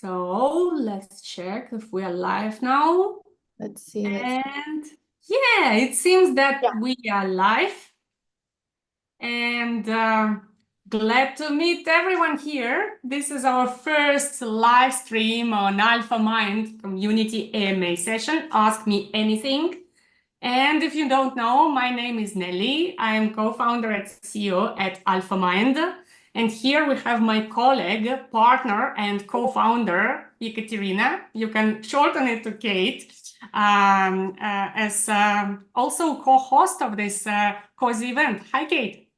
So let's check if we are live now. Let's see. And yeah, it seems that Yeah. we are live. And glad to meet everyone here. This is our first live stream on AlphaMind community AMA session, Ask Me Anything. And if you don't know, my name is Nelli. I am co-founder and CEO at AlphaMind. And here we have my colleague, partner, and co-founder, Ekaterina. You can shorten it to Kate, as also co-host of this cozy event. Hi, Kate.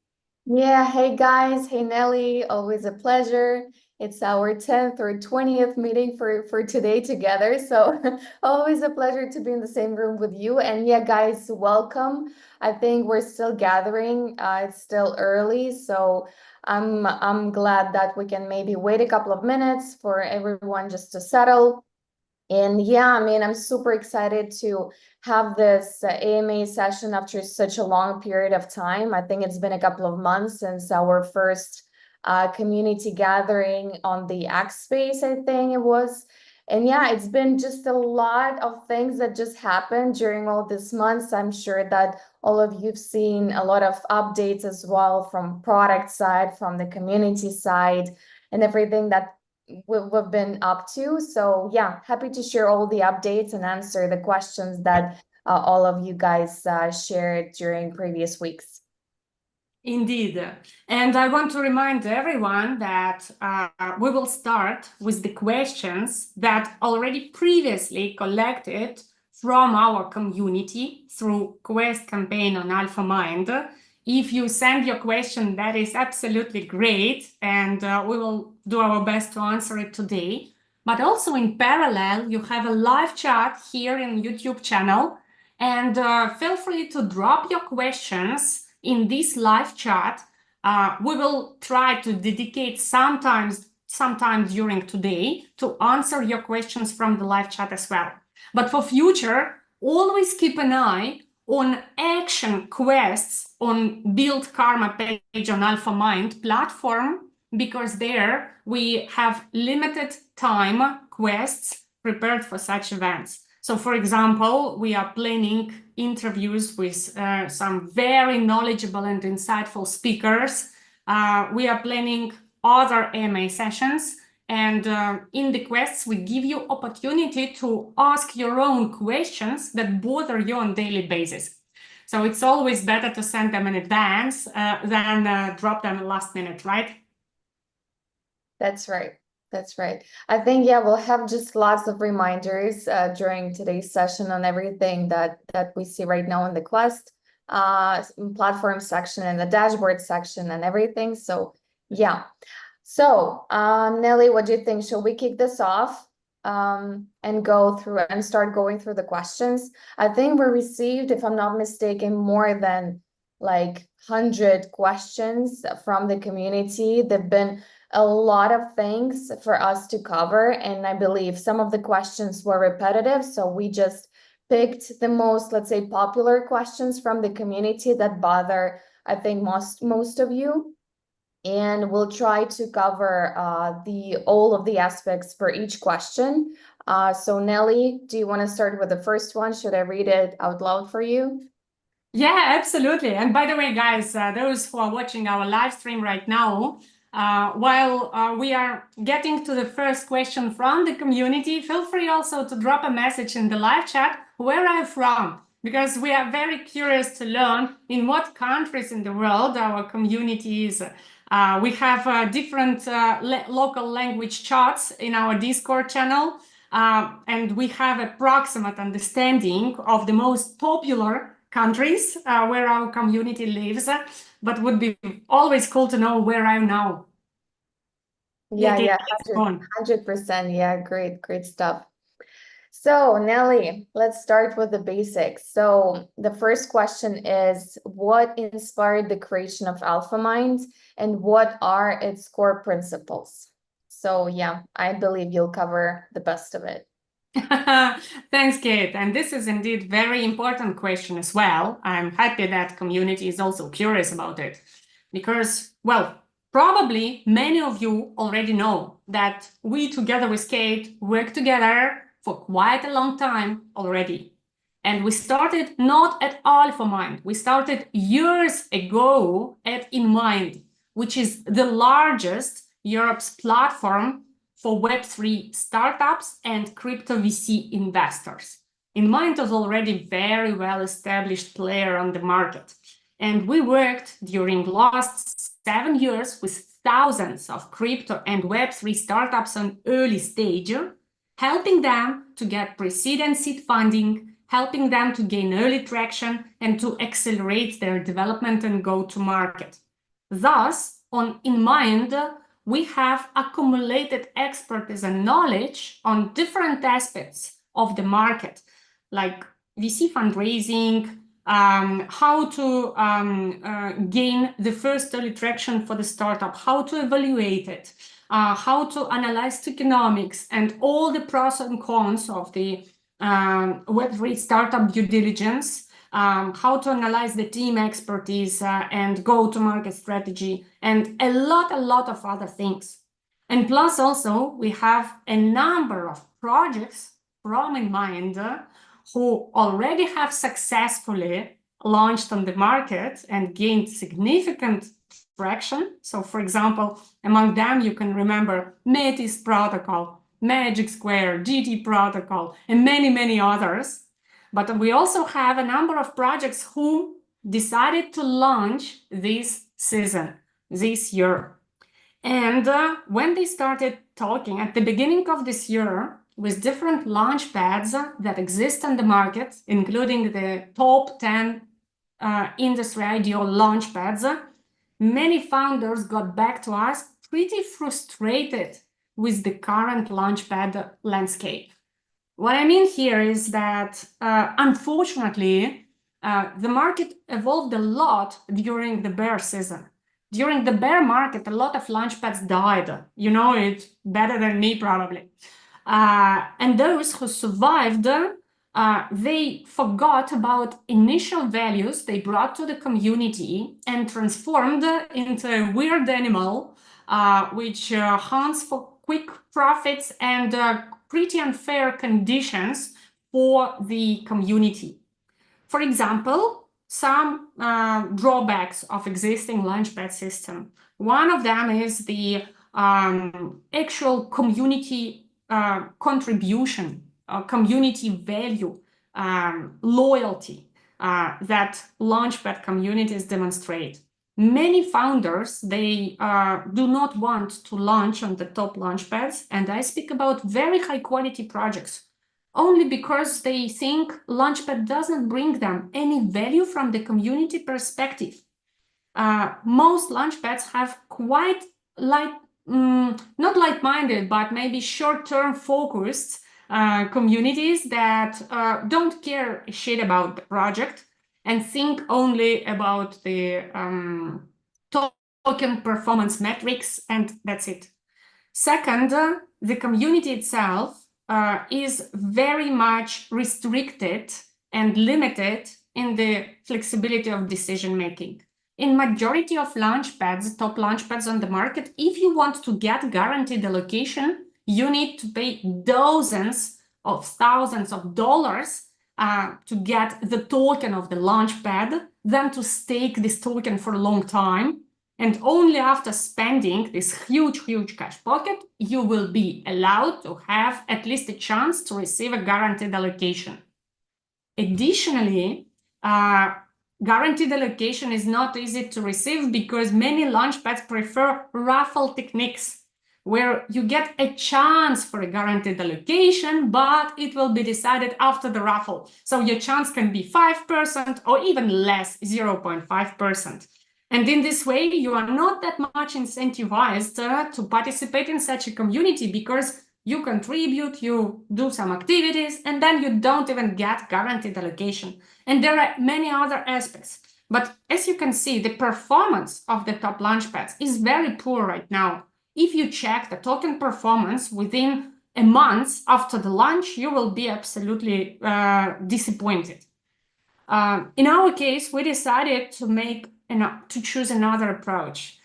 Yeah, hey guys, hey Nelly, always a pleasure. It's our 10th or 20th meeting for today together. So always a pleasure to be in the same room with you. And yeah, guys, welcome. I think we're still gathering. It's still early, so I'm glad that we can maybe wait a couple of minutes for everyone just to settle. And yeah, I mean, I'm super excited to have this AMA session after such a long period of time. I think it's been a couple of months since our first community gathering on the X Space, I think it was. And yeah, it's been just a lot of things that just happened during all these months. I'm sure that all of you've seen a lot of updates as well from product side, from the community side, and everything that we've been up to. So yeah, happy to share all the updates and answer the questions that all of you guys shared during previous weeks. Indeed. And I want to remind everyone that we will start with the questions that already previously collected from our community through Quest campaign on AlphaMind. If you send your question, that is absolutely great, and we will do our best to answer it today. But also in parallel, you have a live chat here in YouTube channel, and feel free to drop your questions in this live chat. We will try to dedicate sometime during today to answer your questions from the live chat as well. But for future, always keep an eye on action quests on Build Karma page on AlphaMind platform, because there we have limited time quests prepared for such events. So for example, we are planning interviews with some very knowledgeable and insightful speakers. We are planning other AMA sessions, and in the quests, we give you opportunity to ask your own questions that bother you on daily basis. So it's always better to send them in advance than drop them last minute, right? That's right. That's right. I think, yeah, we'll have just lots of reminders during today's session on everything that we see right now in the Quest platform section and the dashboard section and everything. So yeah. So Nelly, what do you think? Shall we kick this off and go through and start going through the questions? I think we received, if I'm not mistaken, more than like 100 questions from the community. There've been a lot of things for us to cover, and I believe some of the questions were repetitive, so we just picked the most, let's say, popular questions from the community that bother, I think, most of you, and we'll try to cover all of the aspects for each question. So Nelly, do you want to start with the first one? Should I read it out loud for you? Yeah, absolutely. And by the way, guys, those who are watching our live stream right now, while we are getting to the first question from the community, feel free also to drop a message in the live chat, where are you from? Because we are very curious to learn in what countries in the world our community is. We have different local language chats in our Discord channel, and we have approximate understanding of the most popular countries where our community lives, but would be always cool to know where I'm now. Yeah, Okay, yeah, let's go on. 100%. Yeah, great stuff. So Nelly, let's start with the basics. So the first question is, what inspired the creation of AlphaMind and what are its core principles? So yeah, I believe you'll cover the best of it. Thanks, Kate. And this is indeed very important question as well. I'm happy that community is also curious about it because, well, Probably many of you already know that we together with Kate work together for quite a long time already. And we started not at AlphaMind, we started years ago at InMind, which is the largest Europe's platform for Web3 startups and crypto VC investors. InMind is already a very well-established player on the market. And we worked during last 7 years with thousands of crypto and Web3 startups on early stage, helping them to get pre-seed and seed funding, helping them to gain early traction and to accelerate their development and go to market. Thus, on InMind, we have accumulated expertise and knowledge on different aspects of the market, like VC fundraising, how to gain the first early traction for the startup, how to evaluate it, how to analyze tokenomics and all the pros and cons of the Web3 startup due diligence, how to analyze the team expertise and go-to-market strategy, and a lot of other things. And plus also, we have a number of projects from InMind who already have successfully launched on the market and gained significant traction. So for example, among them, you can remember Metis protocol, Magic Square, GT protocol, and many others. But we also have a number of projects who decided to launch this season, this year. And when they started talking at the beginning of this year, with different launch pads that exist on the market, including the top 10 industry ideal launch pads, many founders got back to us pretty frustrated with the current launchpad landscape. What I mean here is that, unfortunately, the market evolved a lot during the bear season. During the bear market, a lot of launchpads died. You know it better than me, probably. And those who survived, they forgot about initial values they brought to the community and transformed into a weird animal, which hunts for quick profits and pretty unfair conditions for the community. For example, some drawbacks of existing launchpad system. One of them is the actual community contribution, community value, loyalty that launchpad communities demonstrate. Many founders, they do not want to launch on the top launchpads, and I speak about very high quality projects, only because they think launchpad doesn't bring them any value from the community perspective. Most launchpads have quite not like-minded, but maybe short-term focused communities that don't care shit about the project and think only about the token performance metrics, and that's it. Second, the community itself is very much restricted and limited in the flexibility of decision-making. In majority of launchpads, top launchpads on the market, if you want to get guaranteed allocation, you need to pay dozens of thousands of dollars to get the token of the launchpad, then to stake this token for a long time. And only after spending this huge cash pocket, you will be allowed to have at least a chance to receive a guaranteed allocation. Additionally, guaranteed allocation is not easy to receive because many launchpads prefer raffle techniques, where you get a chance for a guaranteed allocation, but it will be decided after the raffle. So your chance can be 5% or even less, 0.5%. And in this way, you are not that much incentivized to participate in such a community because you contribute, you do some activities, and then you don't even get guaranteed allocation. And there are many other aspects. But as you can see, the performance of the top launchpads is very poor right now. If you check the token performance within a month after the launch, you will be absolutely disappointed. In our case, we decided to choose another approach.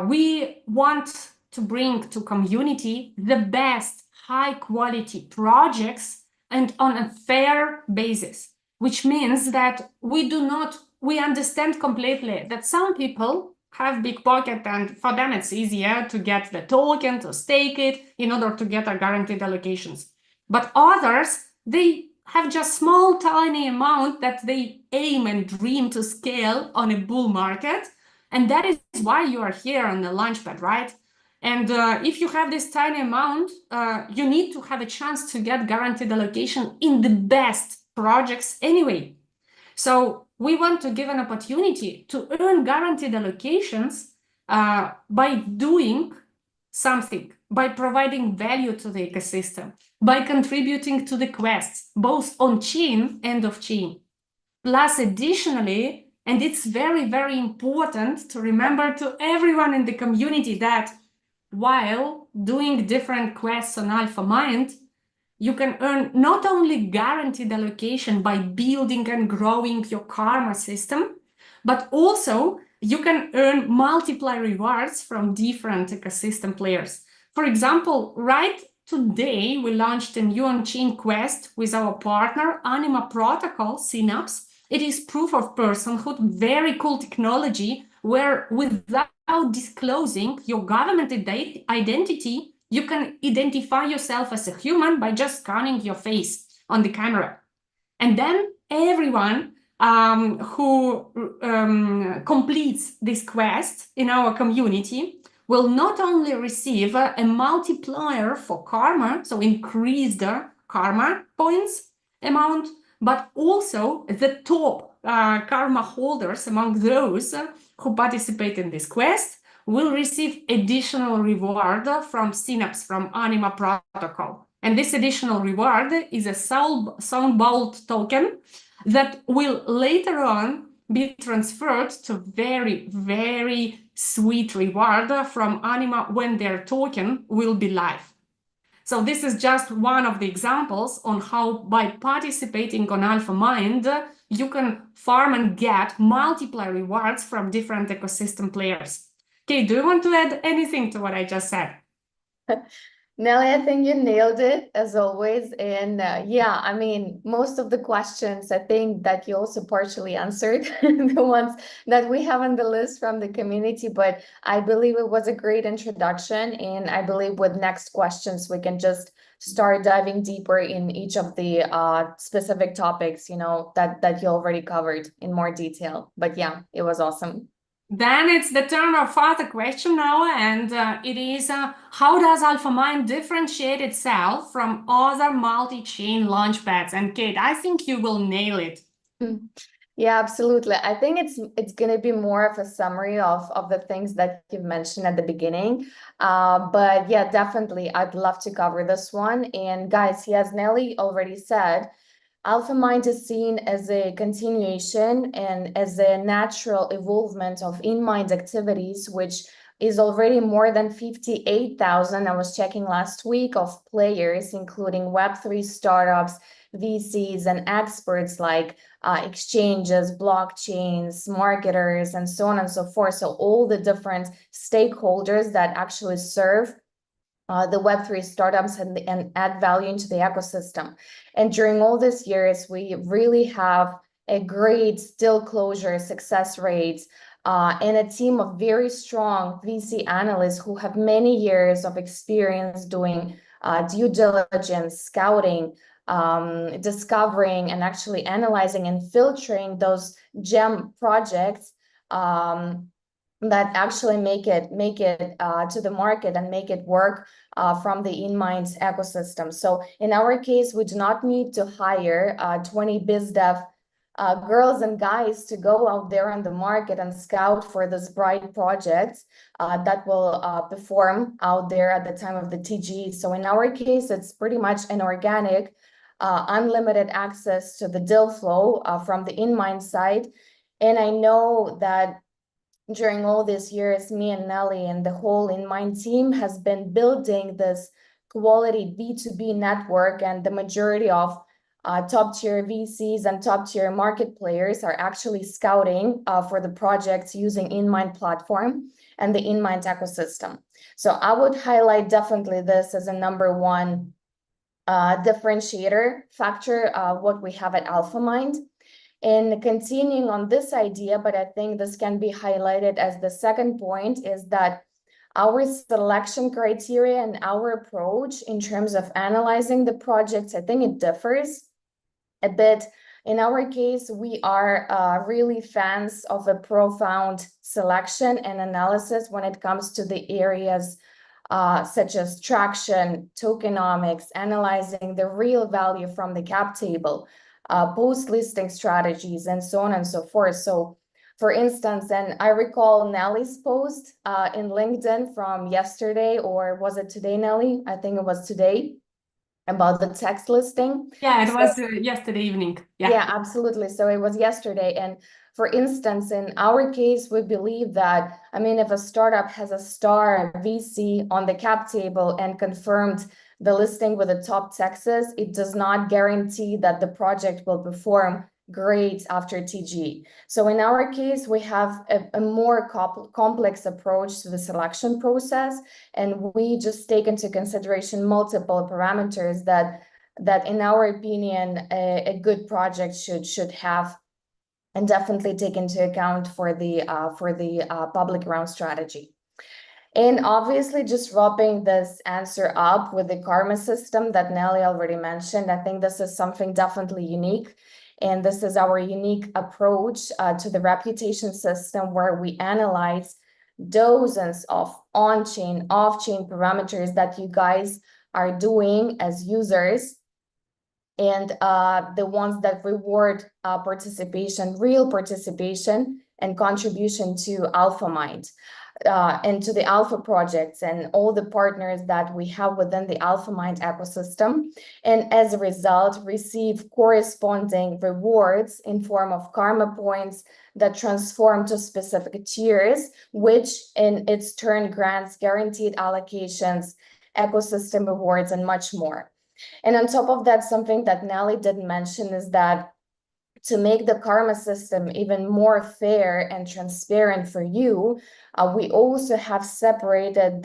we want to bring to community the best high quality projects and on a fair basis, which means that we understand completely that some people have big pocket and for them it's easier to get the token, to stake it in order to get a guaranteed allocations. But others, they have just small tiny amount that they aim and dream to scale on a bull market. And that is why you are here on the launchpad, right? And if you have this tiny amount, you need to have a chance to get guaranteed allocation in the best projects anyway. So we want to give an opportunity to earn guaranteed allocations by doing something, by providing value to the ecosystem, by contributing to the quests, both on-chain and off-chain. Plus, additionally, and it's very, very important to remember to everyone in the community that while doing different quests on AlphaMind, you can earn not only guaranteed allocation by building and growing your karma system, but also you can earn multiple rewards from different ecosystem players. For example, right today, we launched a new on-chain quest with our partner, Anima Protocol, Synapse. It is proof of personhood, very cool technology, where without disclosing your government identity, you can identify yourself as a human by just scanning your face on the camera. And then everyone who completes this quest in our community will not only receive a multiplier for karma, so increase the karma points amount, but also the top karma holders among those who participate in this quest will receive additional reward from Synapse, from Anima Protocol. And this additional reward is a Soundbolt token that will later on be transferred to very, very sweet reward from Anima when their token will be live. So this is just one of the examples on how by participating on AlphaMind, you can farm and get multiple rewards from different ecosystem players. Okay, do you want to add anything to what I just said? Nelly, I think you nailed it as always. And yeah, I mean, most of the questions, I think that you also partially answered the ones that we have on the list from the community, but I believe it was a great introduction. And I believe with next questions, we can just start diving deeper in each of the specific topics, you know, that you already covered in more detail. But yeah, it was awesome. Then it's the turn of other question now, and it is how does AlphaMind differentiate itself from other multi-chain launchpads? And Kate, I think you will nail it. Yeah, absolutely. I think it's going to be more of a summary of the things that you've mentioned at the beginning. But yeah, definitely, I'd love to cover this one. And guys, as Nelly already said, AlphaMind is seen as a continuation and as a natural evolvement of in-mind activities, which is already more than 58,000. I was checking last week of players, including Web3 startups, VCs, and experts like exchanges, blockchains, marketers, and so on and so forth. So all the different stakeholders that actually serve the Web3 startups and add value into the ecosystem. And during all these years, we really have a great deal closure success rates and a team of very strong VC analysts who have many years of experience doing due diligence, scouting, discovering, and actually analyzing and filtering those gem projects that actually make it to the market and make it work from the InMinds ecosystem. So in our case, we do not need to hire 20 biz dev girls and guys to go out there on the market and scout for these bright projects that will perform out there at the time of the TG. So in our case, it's pretty much an organic, unlimited access to the deal flow from the InMind side. And I know that during all these years, me and Nelly and the whole InMind team has been building this quality B2B network, and the majority of top-tier VCs and top-tier market players are actually scouting for the projects using InMind platform and the InMind ecosystem. So I would highlight definitely this as a number one differentiator factor, what we have at AlphaMind. And continuing on this idea, but I think this can be highlighted as the second point, is that our selection criteria and our approach in terms of analyzing the projects, I think it differs a bit. In our case, we are really fans of a profound selection and analysis when it comes to the areas such as traction, tokenomics, analyzing the real value from the cap table, post-listing strategies, and so on and so forth. So, for instance, and I recall Nelli's post in LinkedIn from yesterday, or was it today, Nelli? I think it was today, about the text listing. Yeah, it was yesterday evening. Yeah, absolutely. So it was yesterday. And for instance, in our case, we believe that, I mean, if a startup has a star VC on the cap table and confirmed the listing with the top texts, it does not guarantee that the project will perform great after TG. So in our case, we have a more complex approach to the selection process, and we just take into consideration multiple parameters that in our opinion, a good project should have, and definitely take into account for the public round strategy. And obviously, just wrapping this answer up with the karma system that Nelli already mentioned, I think this is something definitely unique. And this is our unique approach to the reputation system, where we analyze dozens of on-chain, off-chain parameters that you guys are doing as users, and the ones that reward participation, real participation and contribution to AlphaMind and to the Alpha projects and all the partners that we have within the AlphaMind ecosystem. And as a result, receive corresponding rewards in form of karma points that transform to specific tiers, which in its turn grants guaranteed allocations, ecosystem rewards, and much more. And on top of that, something that Nelli didn't mention is that to make the karma system even more fair and transparent for you, we also have separated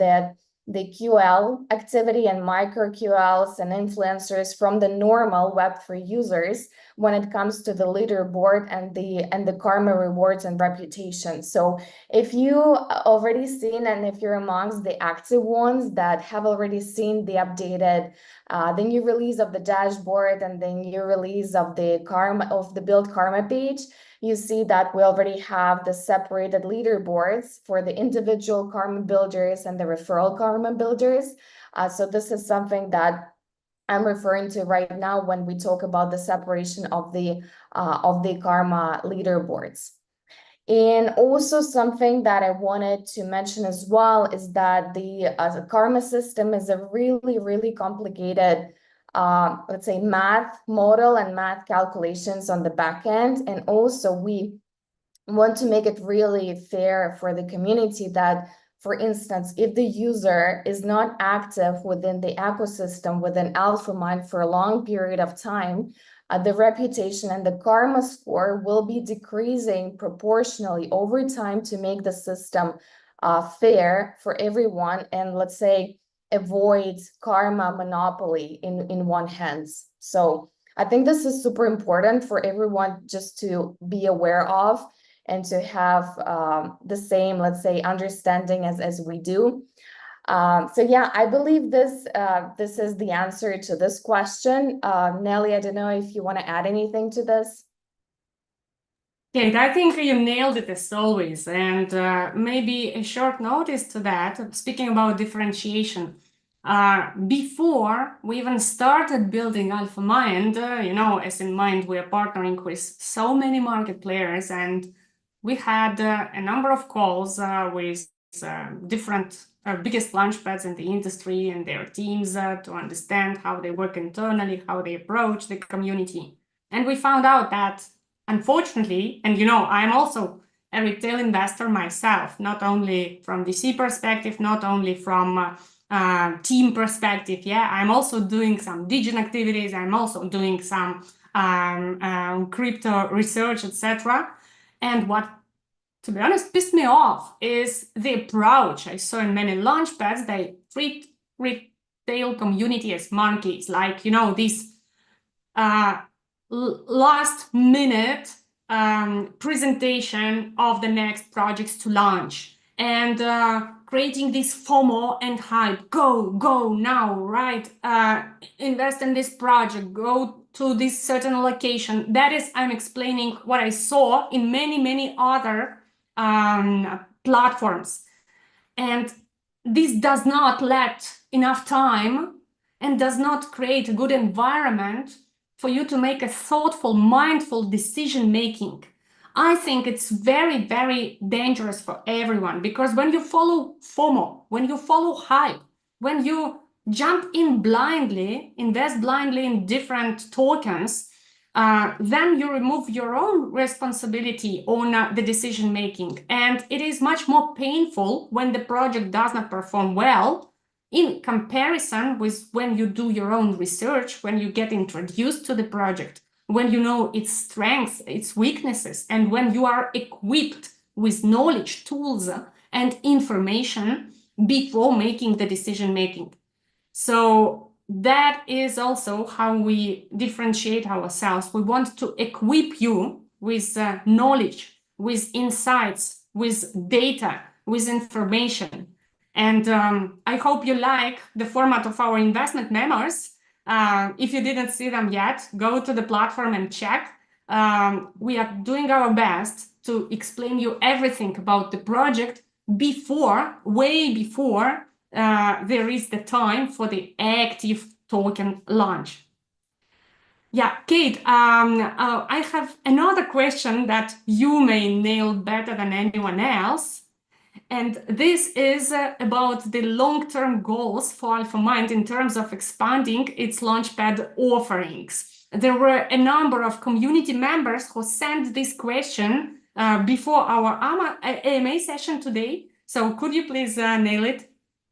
the QL activity and micro QLs and influencers from the normal Web3 users when it comes to the leaderboard and the karma rewards and reputation. So if you already seen, and if you're amongst the active ones that have already seen the updated the new release of the dashboard and the new release of the karma of the build karma page, you see that we already have the separated leaderboards for the individual karma builders and the referral karma builders. So this is something that I'm referring to right now when we talk about the separation of the karma leaderboards. And also something that I wanted to mention as well is that the karma system is a really, really complicated, let's say, math model and math calculations on the back end. And also we want to make it really fair for the community that, for instance, if the user is not active within the ecosystem, within AlphaMind for a long period of time, the reputation and the karma score will be decreasing proportionally over time to make the system fair for everyone, and let's say avoid karma monopoly in one hands. So I think this is super important for everyone just to be aware of and to have the same, let's say, understanding as we do. So yeah, I believe this is the answer to this question. Nelli, I don't know if you want to add anything to this. Kate, I think you nailed it as always. And maybe a short notice to that, speaking about differentiation. Before we even started building AlphaMind, as in mind, we are partnering with so many market players, and we had a number of calls with different biggest launchpads in the industry and their teams to understand how they work internally, how they approach the community. And we found out that, unfortunately, and I'm also a retail investor myself, not only from VC perspective, not only from team perspective. Yeah, I'm also doing some digital activities. I'm also doing some crypto research, etc. And what, to be honest, pissed me off is the approach I saw in many launchpads. They treat retail community as monkeys, like, this last minute presentation of the next projects to launch, and creating this FOMO and hype. Go now, right? Invest in this project, go to this certain location. That is, I'm explaining what I saw in many other platforms. And this does not let enough time and does not create a good environment for you to make a thoughtful, mindful decision making. I think it's very dangerous for everyone, because when you follow FOMO, when you follow hype, when you jump in blindly, invest blindly in different tokens, then you remove your own responsibility on the decision making. And it is much more painful when the project does not perform well in comparison with when you do your own research, when you get introduced to the project, when you know its strengths, its weaknesses, and when you are equipped with knowledge, tools, and information before making the decision making. So that is also how we differentiate ourselves. We want to equip you with knowledge, with insights, with data, with information. And I hope you like the format of our investment memos. If you didn't see them yet, go to the platform and check. We are doing our best to explain you everything about the project before, way before, there is the time for the active token launch. Yeah, Kate, I have another question that you may nail better than anyone else. And this is about the long-term goals for AlphaMind in terms of expanding its launchpad offerings. There were a number of community members who sent this question before our AMA session today. So could you please nail it?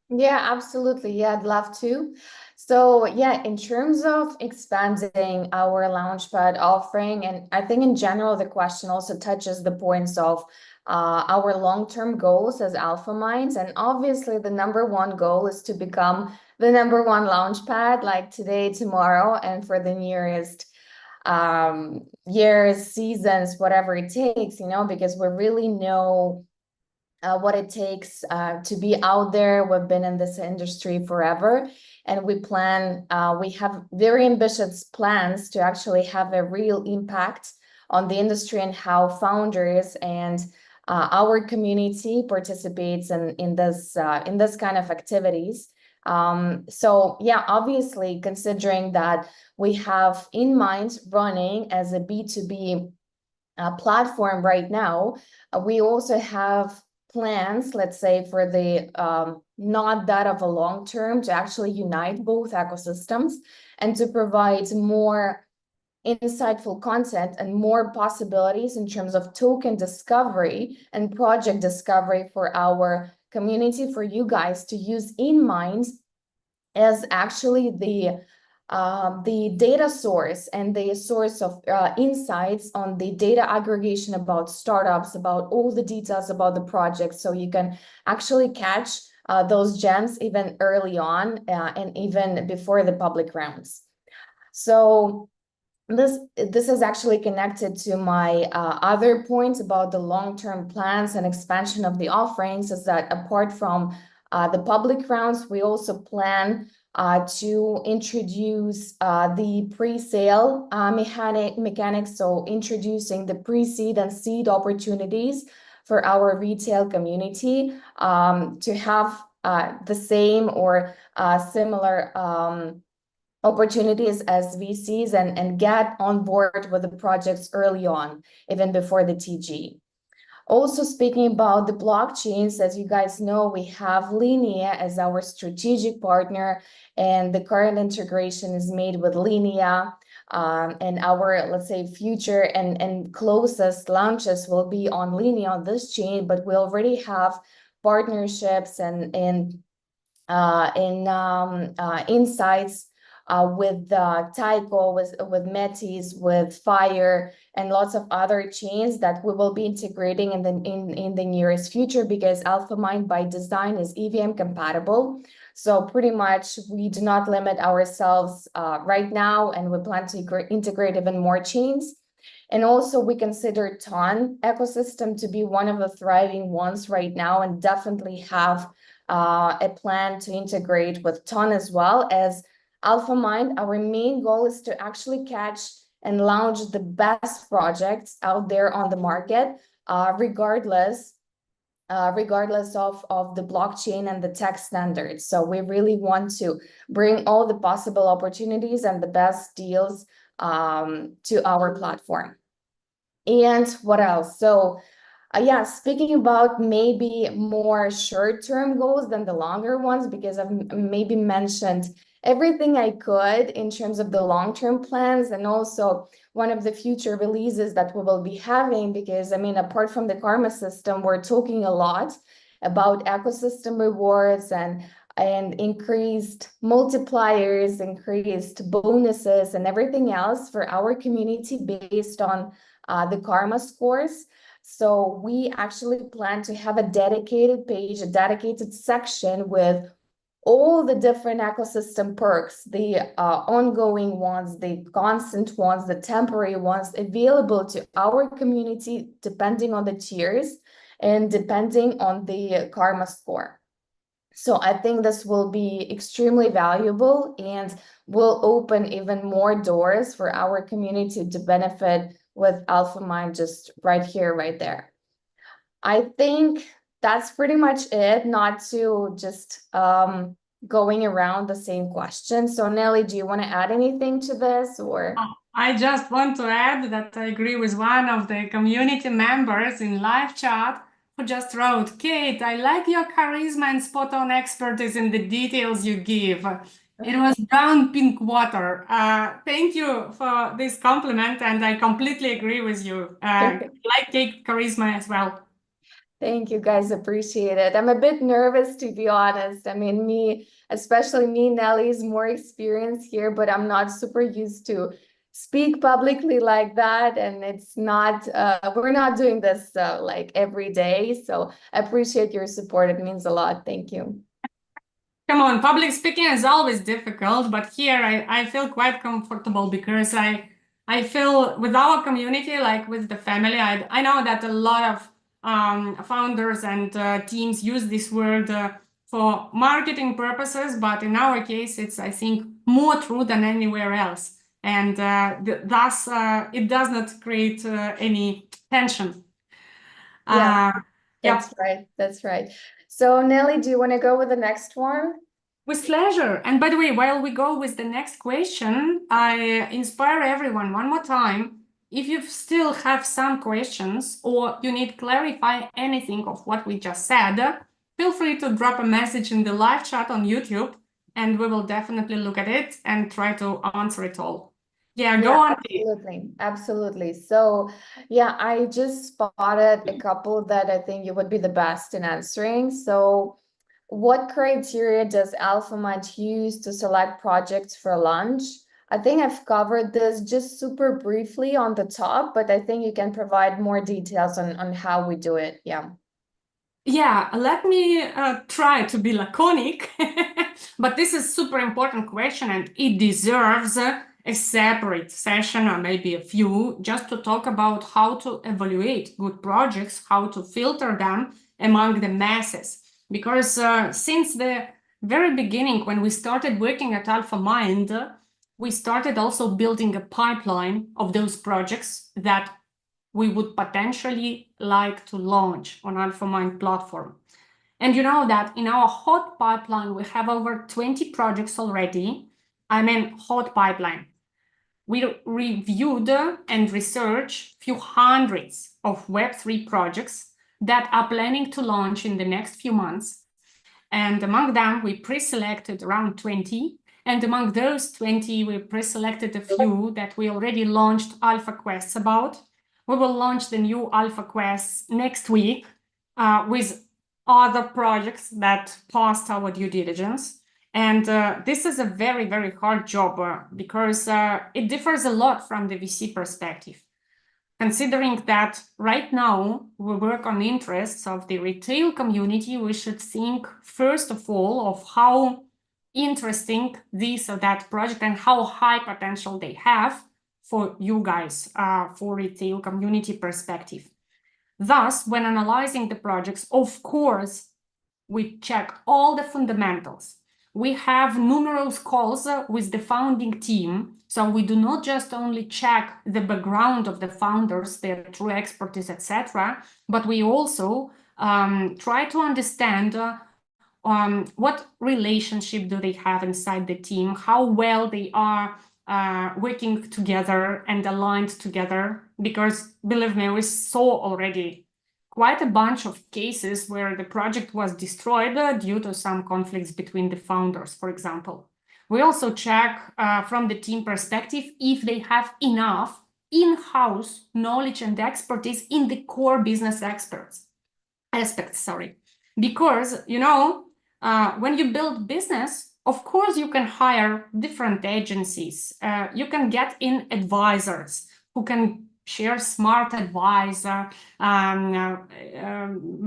Yeah, absolutely. Yeah, I'd love to. So yeah, in terms of expanding our Launchpad offering, and I think in general, the question also touches the points of our long-term goals as AlphaMinds. And obviously the number one goal is to become the number one Launchpad, like today, tomorrow, and for the nearest years, seasons, whatever it takes, because we really know what it takes to be out there. We've been in this industry forever, and we have very ambitious plans to actually have a real impact on the industry and how founders and our community participates in this kind of activities. So yeah, obviously, considering that we have InMind running as a B2B platform right now, we also have plans, let's say, for the not that of a long term, to actually unite both ecosystems and to provide more insightful content and more possibilities in terms of token discovery and project discovery for our community, for you guys to use InMind as actually the data source and the source of insights on the data aggregation about startups, about all the details about the project, so you can actually catch those gems even early on and even before the public rounds. So this is actually connected to my other points about the long-term plans and expansion of the offerings, is that apart from the public rounds, we also plan to introduce the pre-sale mechanics, so introducing the pre-seed and seed opportunities for our retail community to have the same or similar opportunities as VCs and get on board with the projects early on, even before the TG. Also, speaking about the blockchains, as you guys know, we have Linea as our strategic partner, and the current integration is made with Linea, and our, let's say, future and closest launches will be on Linea on this chain, but we already have partnerships and insights with Tyco, with Metis, with Fire, and lots of other chains that we will be integrating in the nearest future, because AlphaMind by design is EVM compatible. So pretty much we do not limit ourselves right now, and we plan to integrate even more chains. And also we consider Ton ecosystem to be one of the thriving ones right now, and definitely have a plan to integrate with Ton as well as AlphaMind. Our main goal is to actually catch and launch the best projects out there on the market, regardless of the blockchain and the tech standards. So we really want to bring all the possible opportunities and the best deals to our platform. And what else? So yeah, speaking about maybe more short-term goals than the longer ones, because I've maybe mentioned everything I could in terms of the long-term plans, and also one of the future releases that we will be having, because I mean, apart from the karma system, we're talking a lot about ecosystem rewards and increased multipliers, increased bonuses, and everything else for our community based on the karma scores. So we actually plan to have a dedicated page, a dedicated section with all the different ecosystem perks, the ongoing ones, the constant ones, the temporary ones, available to our community depending on the tiers and depending on the karma score. So I think this will be extremely valuable and will open even more doors for our community to benefit with AlphaMind just right here, right there. I think that's pretty much it, not to just going around the same question. So Nelly, do you want to add anything to this, or? I just want to add that I agree with one of the community members in live chat who just wrote, Kate, I like your charisma and spot-on expertise in the details you give. It was brown pink water. Thank you for this compliment, and I completely agree with you. Like Kate charisma as well. Thank you, guys. Appreciate it. I'm a bit nervous, to be honest. I mean, especially me, Nelly's more experienced here, but I'm not super used to speak publicly like that. And it's not, we're not doing this like every day. So I appreciate your support. It means a lot. Thank you. Come on, public speaking is always difficult, but here I feel quite comfortable because I feel with our community, like with the family, I know that a lot of founders and teams use this word for marketing purposes, but in our case, it's, I think, more true than anywhere else. And thus, it does not create any tension. Yeah, that's right. That's right. So Nelly, do you want to go with the next one? With pleasure. And by the way, while we go with the next question, I inspire everyone one more time. If you still have some questions or you need to clarify anything of what we just said, feel free to drop a message in the live chat on YouTube, and we will definitely look at it and try to answer it all. Yeah, go on. Absolutely. Absolutely. So yeah, I just spotted a couple that I think you would be the best in answering. So what criteria does AlphaMind use to select projects for launch? I think I've covered this just super briefly on the top, but I think you can provide more details on how we do it. Yeah. Yeah, let me try to be laconic, but this is a super important question and it deserves a separate session or maybe a few just to talk about how to evaluate good projects, how to filter them among the masses. Because since the very beginning, when we started working at AlphaMind, we started also building a pipeline of those projects that we would potentially like to launch on AlphaMind platform. And you know that in our hot pipeline, we have over 20 projects already. I mean, hot pipeline. We reviewed and researched a few hundreds of Web3 projects that are planning to launch in the next few months. And among them, we pre-selected around 20. And among those 20, we pre-selected a few that we already launched alpha quests about. We will launch the new alpha quests next week with other projects that passed our due diligence. And this is a very, very hard job because it differs a lot from the VC perspective. Considering that right now we work on the interests of the retail community, we should think first of all of how interesting this or that project and how high potential they have for you guys, for retail community perspective. Thus, when analyzing the projects, of course, we check all the fundamentals. We have numerous calls with the founding team. So we do not just only check the background of the founders, their true expertise, etc., but we also try to understand what relationship do they have inside the team, how well they are working together and aligned together. Because believe me, we saw already quite a bunch of cases where the project was destroyed due to some conflicts between the founders, for example. We also check from the team perspective if they have enough in-house knowledge and expertise in the core business aspects. Because, you know, when you build business, of course, you can hire different agencies. You can get in advisors who can share smart advice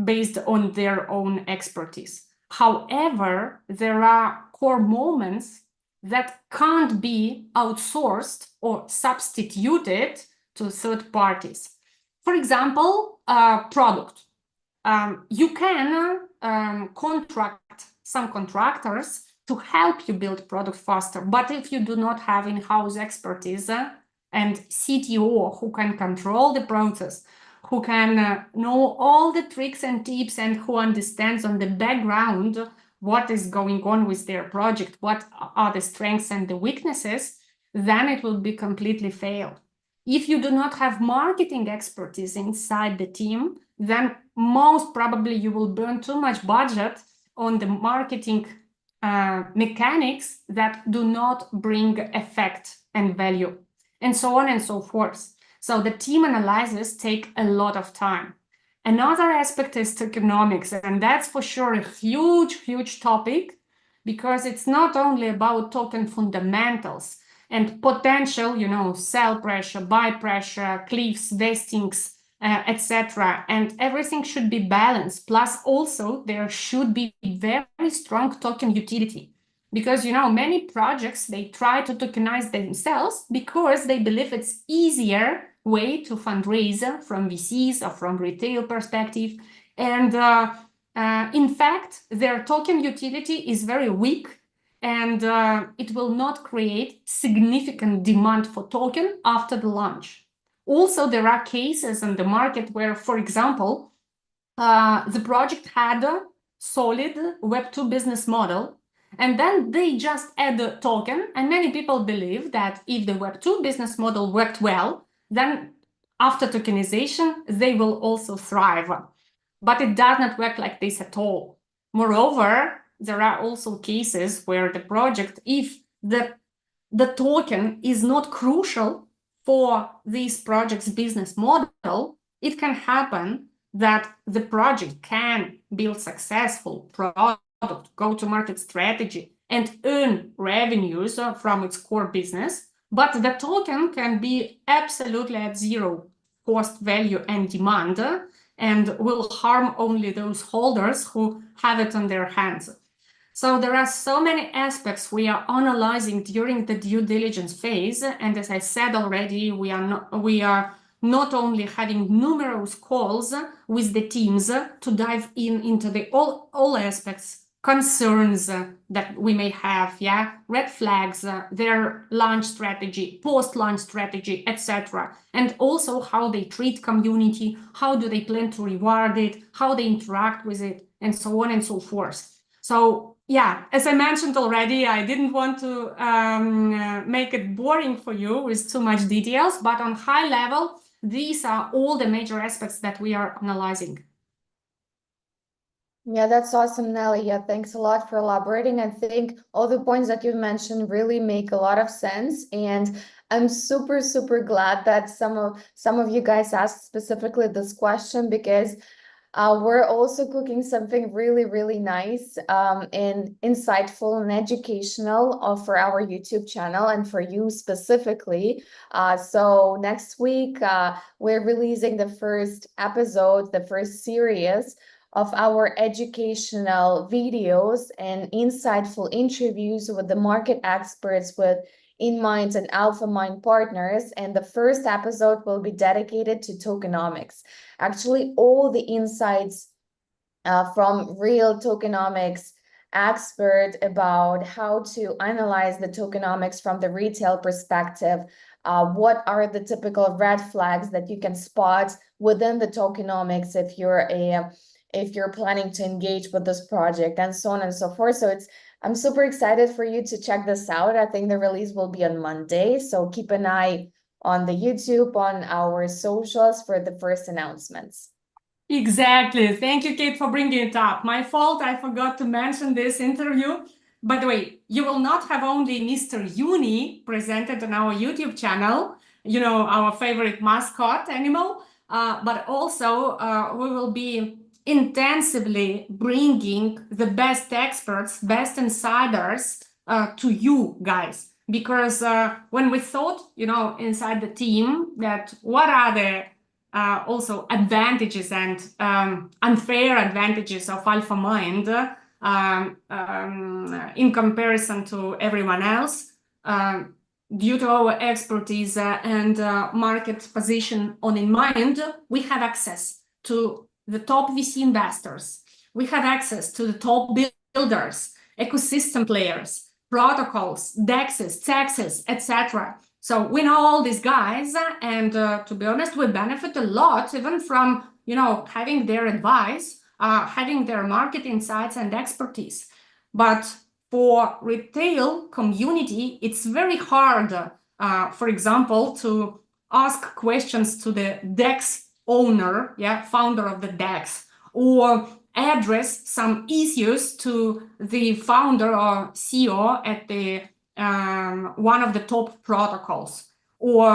based on their own expertise. However, there are core moments that can't be outsourced or substituted to third parties. For example, product. You can contract some contractors to help you build product faster, but if you do not have in-house expertise and CTO who can control the process, who can know all the tricks and tips and who understands on the background what is going on with their project, what are the strengths and the weaknesses, then it will be completely failed. If you do not have marketing expertise inside the team, then most probably you will burn too much budget on the marketing mechanics that do not bring effect and value, and so on and so forth. So the team analysis take a lot of time. Another aspect is tokenomics, and that's for sure a huge, huge topic, because it's not only about token fundamentals and potential, you know, sell pressure, buy pressure, cliffs, vestings, etc. And everything should be balanced. Plus, also, there should be very strong token utility. Because, you know, many projects, they try to tokenize themselves because they believe it's easier way to fundraise from VCs or from retail perspective. And in fact, their token utility is very weak, and it will not create significant demand for token after the launch. Also, there are cases in the market where, for example, the project had a solid Web2 business model, and then they just add a token, and many people believe that if the Web2 business model worked well, then after tokenization, they will also thrive. But it does not work like this at all. Moreover, there are also cases where the project, if the token is not crucial for this project's business model, it can happen that the project can build successful product, go-to-market strategy, and earn revenues from its core business, but the token can be absolutely at zero cost, value, and demand, and will harm only those holders who have it on their hands. So there are so many aspects we are analyzing during the due diligence phase. And as I said already, we are not only having numerous calls with the teams to dive into the all aspects, concerns that we may have, red flags, their launch strategy, post-launch strategy, etc. And also how they treat community, how do they plan to reward it, how they interact with it, and so on and so forth. So yeah, as I mentioned already, I didn't want to make it boring for you with too much details, but on high level, these are all the major aspects that we are analyzing. Yeah, that's awesome, Nelly. Yeah, thanks a lot for elaborating. I think all the points that you mentioned really make a lot of sense. And I'm super, super glad that some of you guys asked specifically this question, because We're also cooking something really, really nice and insightful and educational for our YouTube channel and for you specifically. So next week, we're releasing the first episode, the first series of our educational videos and insightful interviews with the market experts, with InMind and AlphaMind partners. And the first episode will be dedicated to tokenomics. Actually, all the insights from real tokenomics expert about how to analyze the tokenomics from the retail perspective. What are the typical red flags that you can spot within the tokenomics if you're planning to engage with this project, and so on and so forth. So I'm super excited for you to check this out. I think the release will be on Monday, so keep an eye on the YouTube, on our socials for the first announcements. Exactly. Thank you, Kate, for bringing it up. My fault, I forgot to mention this interview. By the way, you will not have only Mr. Uni presented on our YouTube channel, our favorite mascot animal, but also we will be intensively bringing the best experts, best insiders to you guys. Because when we thought, inside the team that what are the also advantages and unfair advantages of AlphaMind in comparison to everyone else, due to our expertise and market position on InMind, we have access to the top VC investors. We have access to the top builders, ecosystem players, protocols, DEXs, TEXs, etc. So we know all these guys, and to be honest, we benefit a lot even from, having their advice, having their market insights and expertise. But for retail community, it's very hard, for example, to ask questions to the DEX owner, founder of the DEX, or address some issues to the founder or CEO at the one of the top protocols, or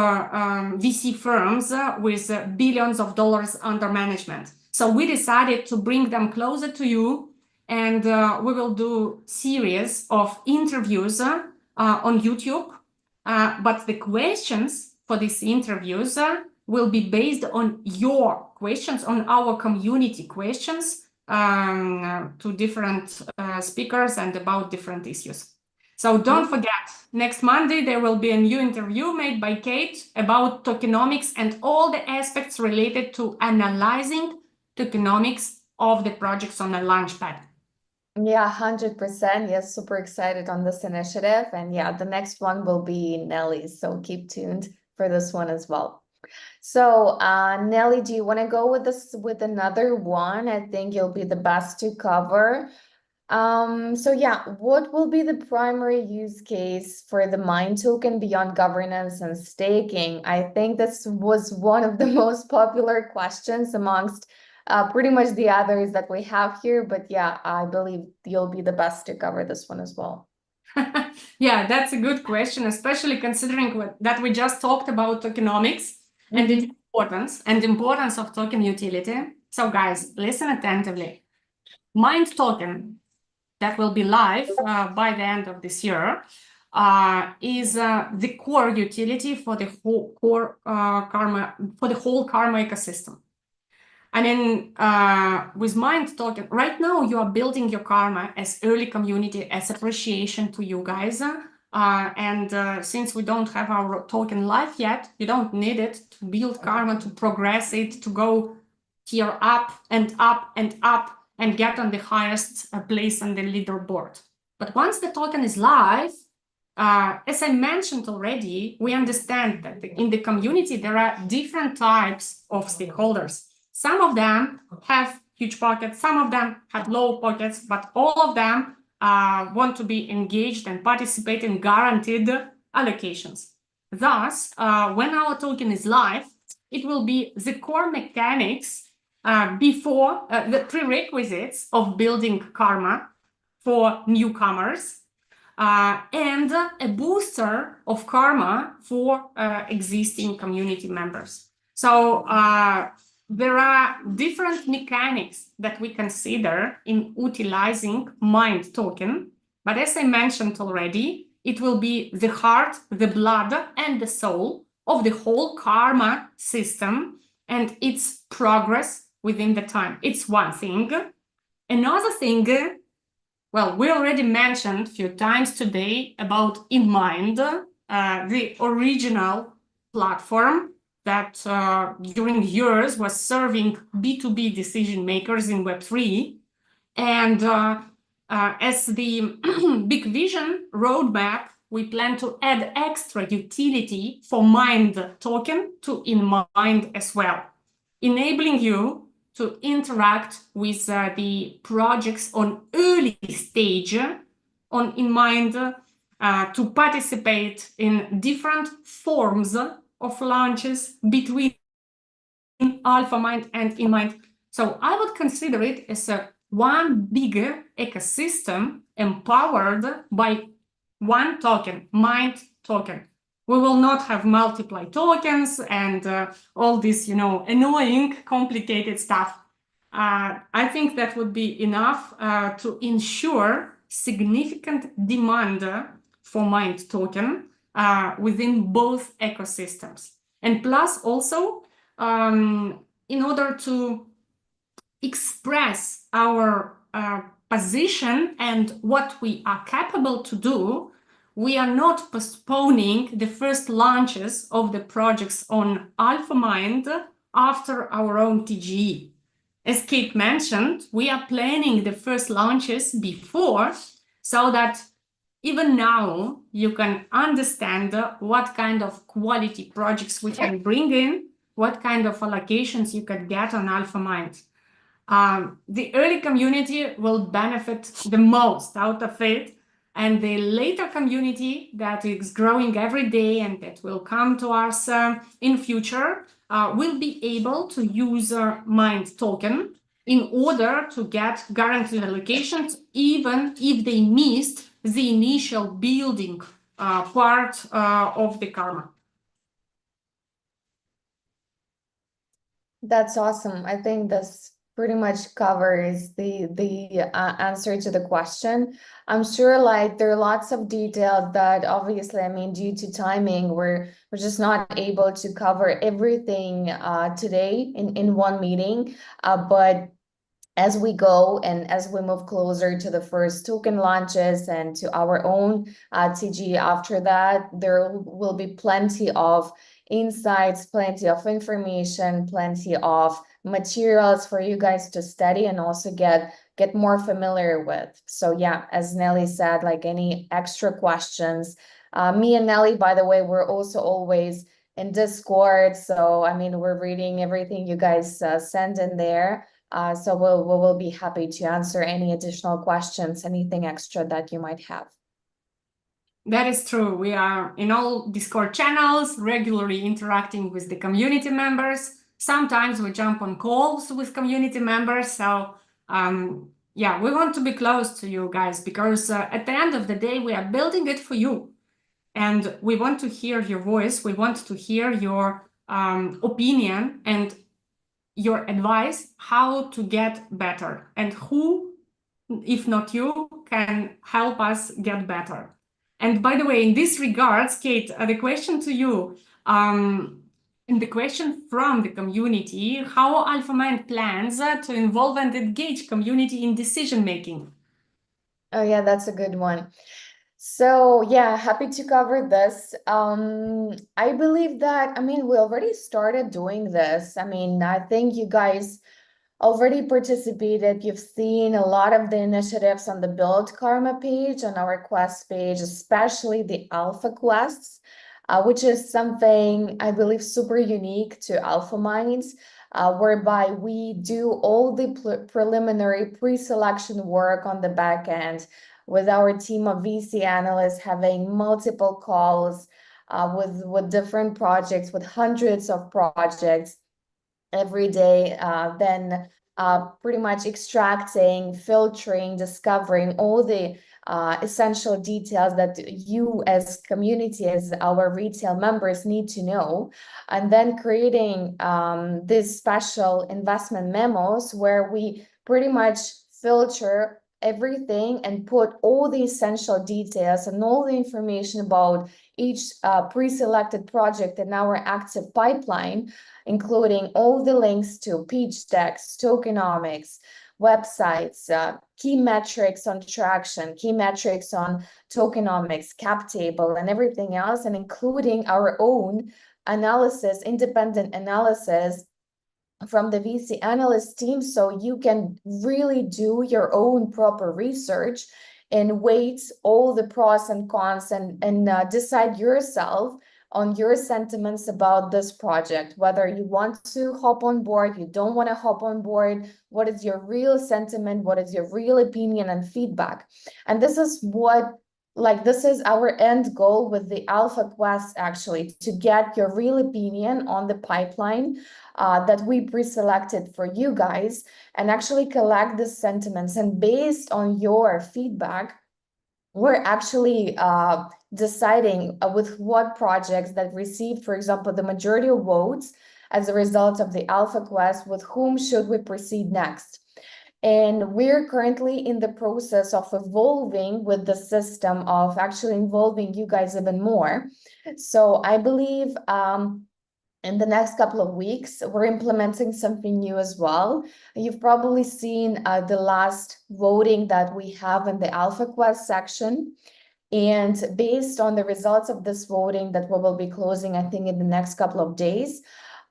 VC firms with billions of dollars under management. So we decided to bring them closer to you, and we will do series of interviews on YouTube. But the questions for these interviews will be based on your questions, on our community questions to different speakers and about different issues. So don't forget, next Monday, there will be a new interview made by Kate about tokenomics and all the aspects related to analyzing tokenomics of the projects on the launchpad. Yeah, 100%. Yes, super excited on this initiative. And yeah, the next one will be Nelly's, so keep tuned for this one as well. So, Nelly, do you want to go with another one? I think you'll be the best to cover. So yeah, what will be the primary use case for the Mind token beyond governance and staking? I think this was one of the most popular questions amongst pretty much the others that we have here, but yeah, I believe you'll be the best to cover this one as well. Yeah, that's a good question, especially considering that we just talked about tokenomics and its importance of token utility. So guys, listen attentively. Mind token that will be live by the end of this year is the core utility for the whole karma ecosystem. I mean, with Mind token, right now you are building your karma as early community, as appreciation to you guys. And since we don't have our token live yet, you don't need it to build karma, to progress it, to go tier up and up and up and get on the highest place on the leaderboard. But once the token is live, as I mentioned already, we understand that in the community, there are different types of stakeholders. Some of them have huge pockets, some of them have low pockets, but all of them want to be engaged and participate in guaranteed allocations. Thus, when our token is live, it will be the core mechanics before the prerequisites of building karma for newcomers, and a booster of karma for existing community members. So there are different mechanics that we consider in utilizing mind token. But as I mentioned already, it will be the heart, the blood, and the soul of the whole karma system and its progress within the time. It's one thing. Another thing, well, we already mentioned a few times today about InMind, the original platform that during years was serving B2B decision makers in Web3. And as the big vision roadmap, we plan to add extra utility for Mind token to InMind as well, enabling you to interact with the projects on early stage on InMind, to participate in different forms of launches between AlphaMind and InMind. So I would consider it as a one big ecosystem empowered by one token, Mind token. We will not have multiple tokens and all this, annoying, complicated stuff. I think that would be enough to ensure significant demand for Mind token within both ecosystems. And plus also, in order to express our position and what we are capable to do, we are not postponing the first launches of the projects on AlphaMind after our own TGE. As Kate mentioned, we are planning the first launches before, so that even now you can understand what kind of quality projects we can bring in, what kind of allocations you can get on AlphaMind. The early community will benefit the most out of it, and the later community that is growing every day and that will come to us in future will be able to use Mind token in order to get guaranteed allocations, even if they missed the initial building part of the karma. That's awesome. I think this pretty much covers the answer to the question. I'm sure like there are lots of details that obviously, I mean, due to timing, we're just not able to cover everything today in one meeting. But as we go and as we move closer to the first token launches and to our own TG after that, there will be plenty of insights, plenty of information, plenty of materials for you guys to study and also get more familiar with. So yeah, as Nelly said, like any extra questions, me and Nelly, by the way, we're also always in Discord. So I mean, we're reading everything you guys send in there. So we'll be happy to answer any additional questions, anything extra that you might have. That is true. We are in all Discord channels, regularly interacting with the community members. Sometimes we jump on calls with community members. So yeah, we want to be close to you guys because at the end of the day, we are building it for you. And we want to hear your voice. We want to hear your opinion and your advice how to get better, and who, if not you, can help us get better. And by the way, in this regards, Kate, the question to you, and the question from the community, how AlphaMind plans to involve and engage community in decision making? Oh yeah, that's a good one. So yeah, happy to cover this. I believe that, I mean, we already started doing this. I mean, I think you guys already participated. You've seen a lot of the initiatives on the Build Karma page, on our quest page, especially the Alpha quests, which is something I believe super unique to AlphaMinds, whereby we do all the preliminary pre-selection work on the back end, with our team of VC analysts having multiple calls with different projects, with hundreds of projects every day, then pretty much extracting, filtering, discovering all the essential details that you as community, as our retail members need to know, and then creating these special investment memos where we pretty much filter everything and put all the essential details and all the information about each pre-selected project in our active pipeline, including all the links to pitch decks, tokenomics, websites, key metrics on traction, key metrics on tokenomics, cap table, and everything else, and including our own analysis, independent analysis from the VC analyst team, so you can really do your own proper research and weight all the pros and cons and decide yourself on your sentiments about this project, whether you want to hop on board, you don't want to hop on board, what is your real sentiment, what is your real opinion and feedback. And this is what, like, this is our end goal with the Alpha Quest, actually, to get your real opinion on the pipeline that we pre-selected for you guys, and actually collect the sentiments. And based on your feedback, we're actually deciding with what projects that received, for example, the majority of votes as a result of the Alpha Quest, with whom should we proceed next. And we're currently in the process of evolving with the system of actually involving you guys even more. So I believe in the next couple of weeks, we're implementing something new as well. You've probably seen the last voting that we have in the Alpha Quest section. And based on the results of this voting that we will be closing, I think, in the next couple of days,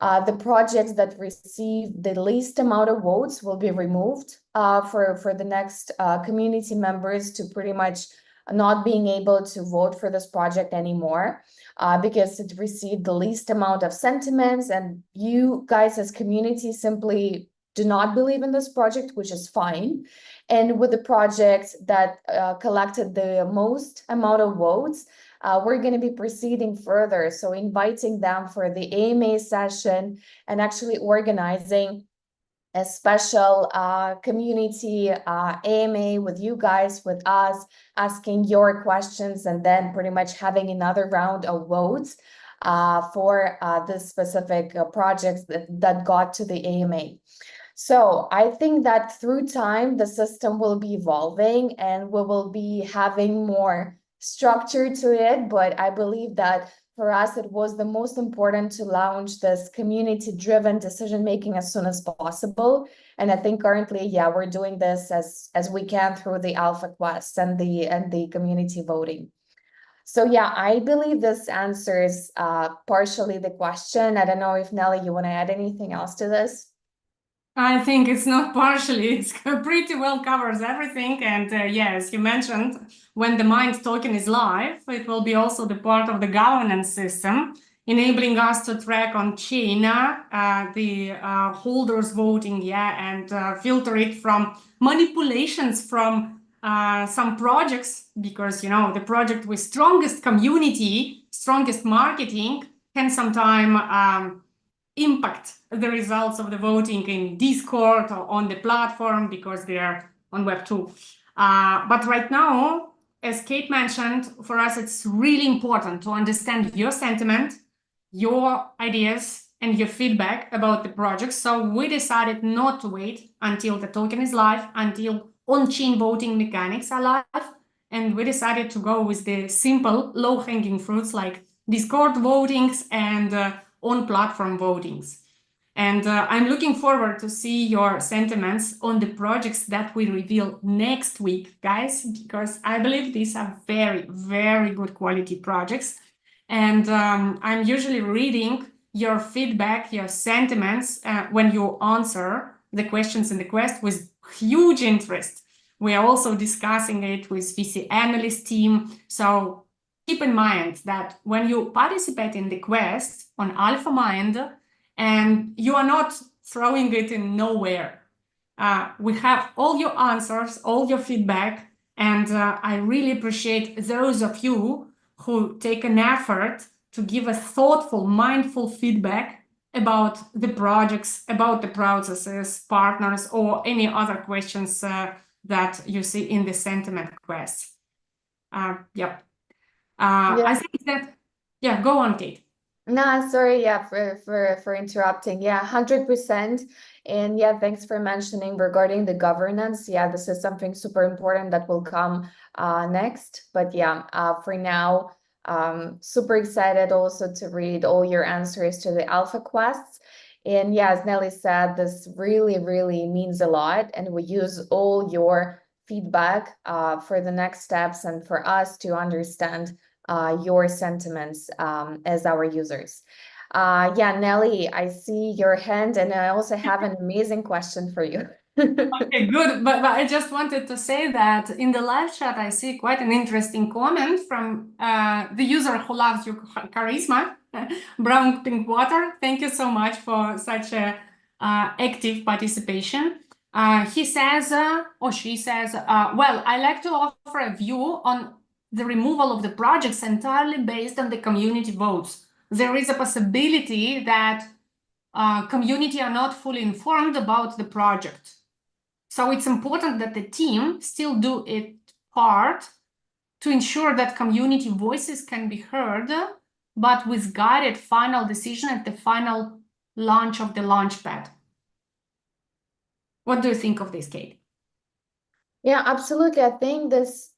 the projects that receive the least amount of votes will be removed for the next community members to pretty much not being able to vote for this project anymore because it received the least amount of sentiments, and you guys as community simply do not believe in this project, which is fine. And with the projects that collected the most amount of votes, we're going to be proceeding further. So inviting them for the AMA session and actually organizing a special community AMA with you guys, with us, asking your questions, and then pretty much having another round of votes for the specific projects that got to the AMA. So I think that through time, the system will be evolving and we will be having more structure to it. But I believe that for us, it was the most important to launch this community-driven decision-making as soon as possible. And I think currently, yeah, we're doing this as we can through the Alpha Quest and the community voting. So yeah, I believe this answers partially the question. I don't know if Nelly, you want to add anything else to this? I think it's not partially, it's pretty well covers everything. And yes, you mentioned when the Mind token is live, it will be also the part of the governance system, enabling us to track on chain the holders voting, and filter it from manipulations from some projects, because, you know, the project with strongest community, strongest marketing can sometimes impact the results of the voting in Discord or on the platform because they are on Web2. But right now, as Kate mentioned, for us, it's really important to understand your sentiment, your ideas, and your feedback about the project. So we decided not to wait until the token is live, until on-chain voting mechanics are live. And we decided to go with the simple, low-hanging fruits like Discord votings and on-platform votings. And I'm looking forward to see your sentiments on the projects that we reveal next week, guys, because I believe these are very, very good quality projects. And I'm usually reading your feedback, your sentiments when you answer the questions in the quest with huge interest. We are also discussing it with VC analyst team. So keep in mind that when you participate in the quest on AlphaMind, and you are not throwing it in nowhere. We have all your answers, all your feedback, and I really appreciate those of you who take an effort to give a thoughtful, mindful feedback about the projects, about the processes, partners, or any other questions that you see in the sentiment quest. Yep. Yeah. I think that, yeah, go on, Kate. No, sorry, yeah, for interrupting. Yeah, 100%. And yeah, thanks for mentioning regarding the governance. Yeah, this is something super important that will come next. But yeah, for now, super excited also to read all your answers to the alpha quests. And yeah, as Nelly said, this really, really means a lot. And we use all your feedback for the next steps and for us to understand your sentiments as our users. Yeah, Nelly, I see your hand, and I also have an amazing question for you. Okay, good. But I just wanted to say that in the live chat, I see quite an interesting comment from the user who loves your charisma, Brown Pink Water. Thank you so much for such a active participation. He says, or she says, well, I like to offer a view on the removal of the projects entirely based on the community votes. There is a possibility that community are not fully informed about the project. So it's important that the team still do its part to ensure that community voices can be heard, but with guided final decision at the final launch of the launchpad. What do you think of this, Kate? Yeah, absolutely. I think this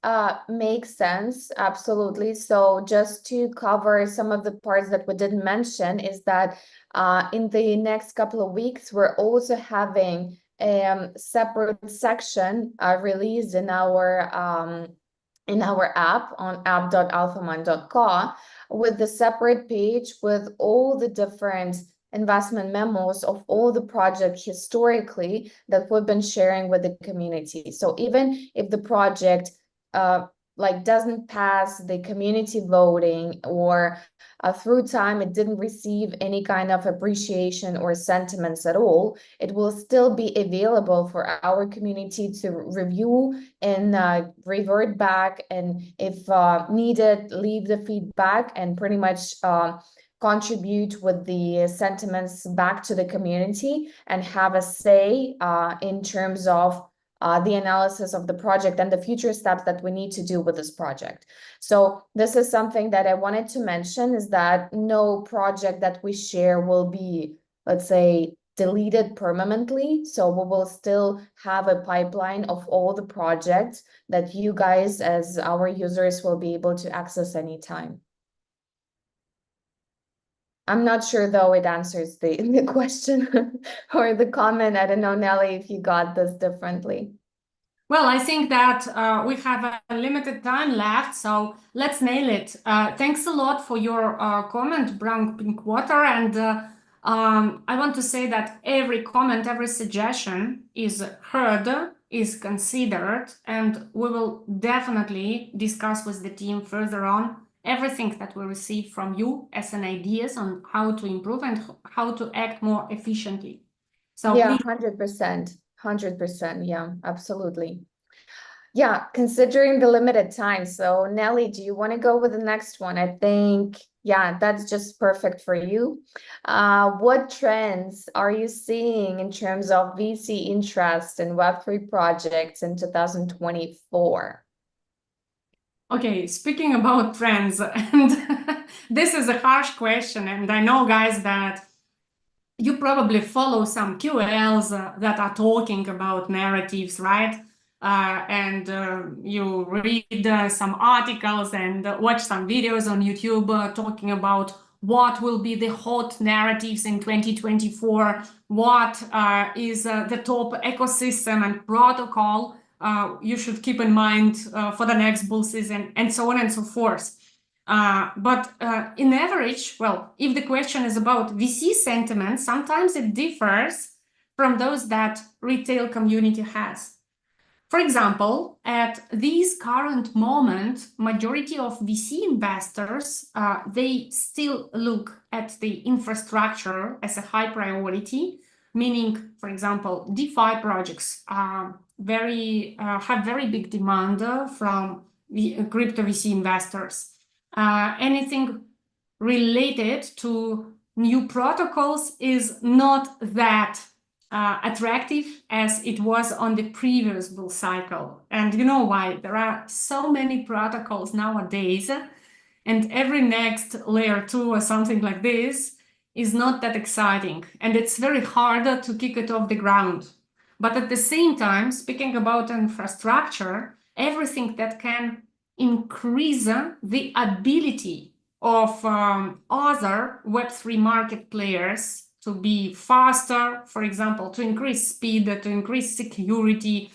makes sense. Absolutely. So just to cover some of the parts that we didn't mention is that in the next couple of weeks, we're also having a separate section released in our app on app.alphamind.co with the separate page with all the different investment memos of all the projects historically that we've been sharing with the community. So even if the project like doesn't pass the community voting or through time it didn't receive any kind of appreciation or sentiments at all, it will still be available for our community to review and revert back, and if needed, leave the feedback and pretty much contribute with the sentiments back to the community and have a say in terms of the analysis of the project and the future steps that we need to do with this project. So this is something that I wanted to mention, is that no project that we share will be, let's say, deleted permanently. So we will still have a pipeline of all the projects that you guys as our users will be able to access anytime. I'm not sure though it answers the question or the comment. I don't know, Nelly, if you got this differently. Well, I think that we have a limited time left, so let's nail it. Thanks a lot for your comment, Brown Pink Water. And I want to say that every comment, every suggestion is heard, is considered, and we will definitely discuss with the team further on everything that we receive from you as an ideas on how to improve and how to act more efficiently. So yeah, please. 100%. 100%. Yeah, absolutely. Yeah, considering the limited time. So Nelly, do you want to go with the next one? I think, yeah, that's just perfect for you. What trends are you seeing in terms of VC interest in Web3 projects in 2024? Okay, speaking about trends, and this is a harsh question, and I know, guys, that you probably follow some QLs that are talking about narratives, right? You read some articles and watch some videos on YouTube talking about what will be the hot narratives in 2024, what is the top ecosystem and protocol you should keep in mind for the next bull season, and so on and so forth. But in average, well, if the question is about VC sentiment, sometimes it differs from those that retail community has. For example, at this current moment, majority of VC investors, they still look at the infrastructure as a high priority, meaning, for example, DeFi projects have very big demand from crypto VC investors. Anything related to new protocols is not that attractive as it was on the previous bull cycle. And you know why? There are so many protocols nowadays, and every next layer 2 or something like this is not that exciting, and it's very hard to kick it off the ground. But at the same time, speaking about infrastructure, everything that can increase the ability of other Web3 market players to be faster, for example, to increase speed, to increase security,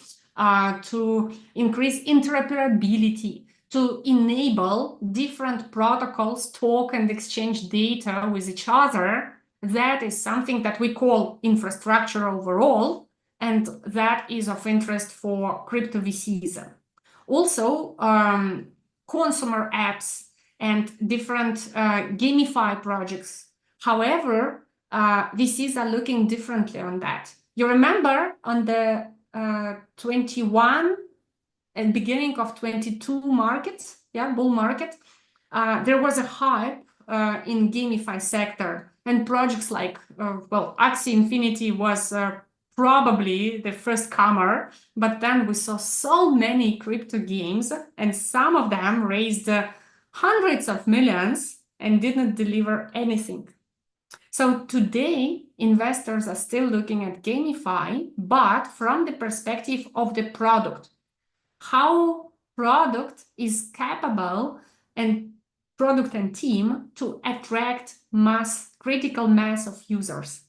to increase interoperability, to enable different protocols talk and exchange data with each other. That is something that we call infrastructure overall, and that is of interest for crypto VCs. Also, consumer apps and different gamify projects. However, VCs are looking differently on that. You remember on the 21 and beginning of 22 markets, bull market, there was a hype in gamify sector, and projects like, Axie Infinity was probably the first comer, but then we saw so many crypto games, and some of them raised hundreds of millions and didn't deliver anything. So today, investors are still looking at gamify, but from the perspective of the product. How product is capable, and product and team, to attract critical mass of users.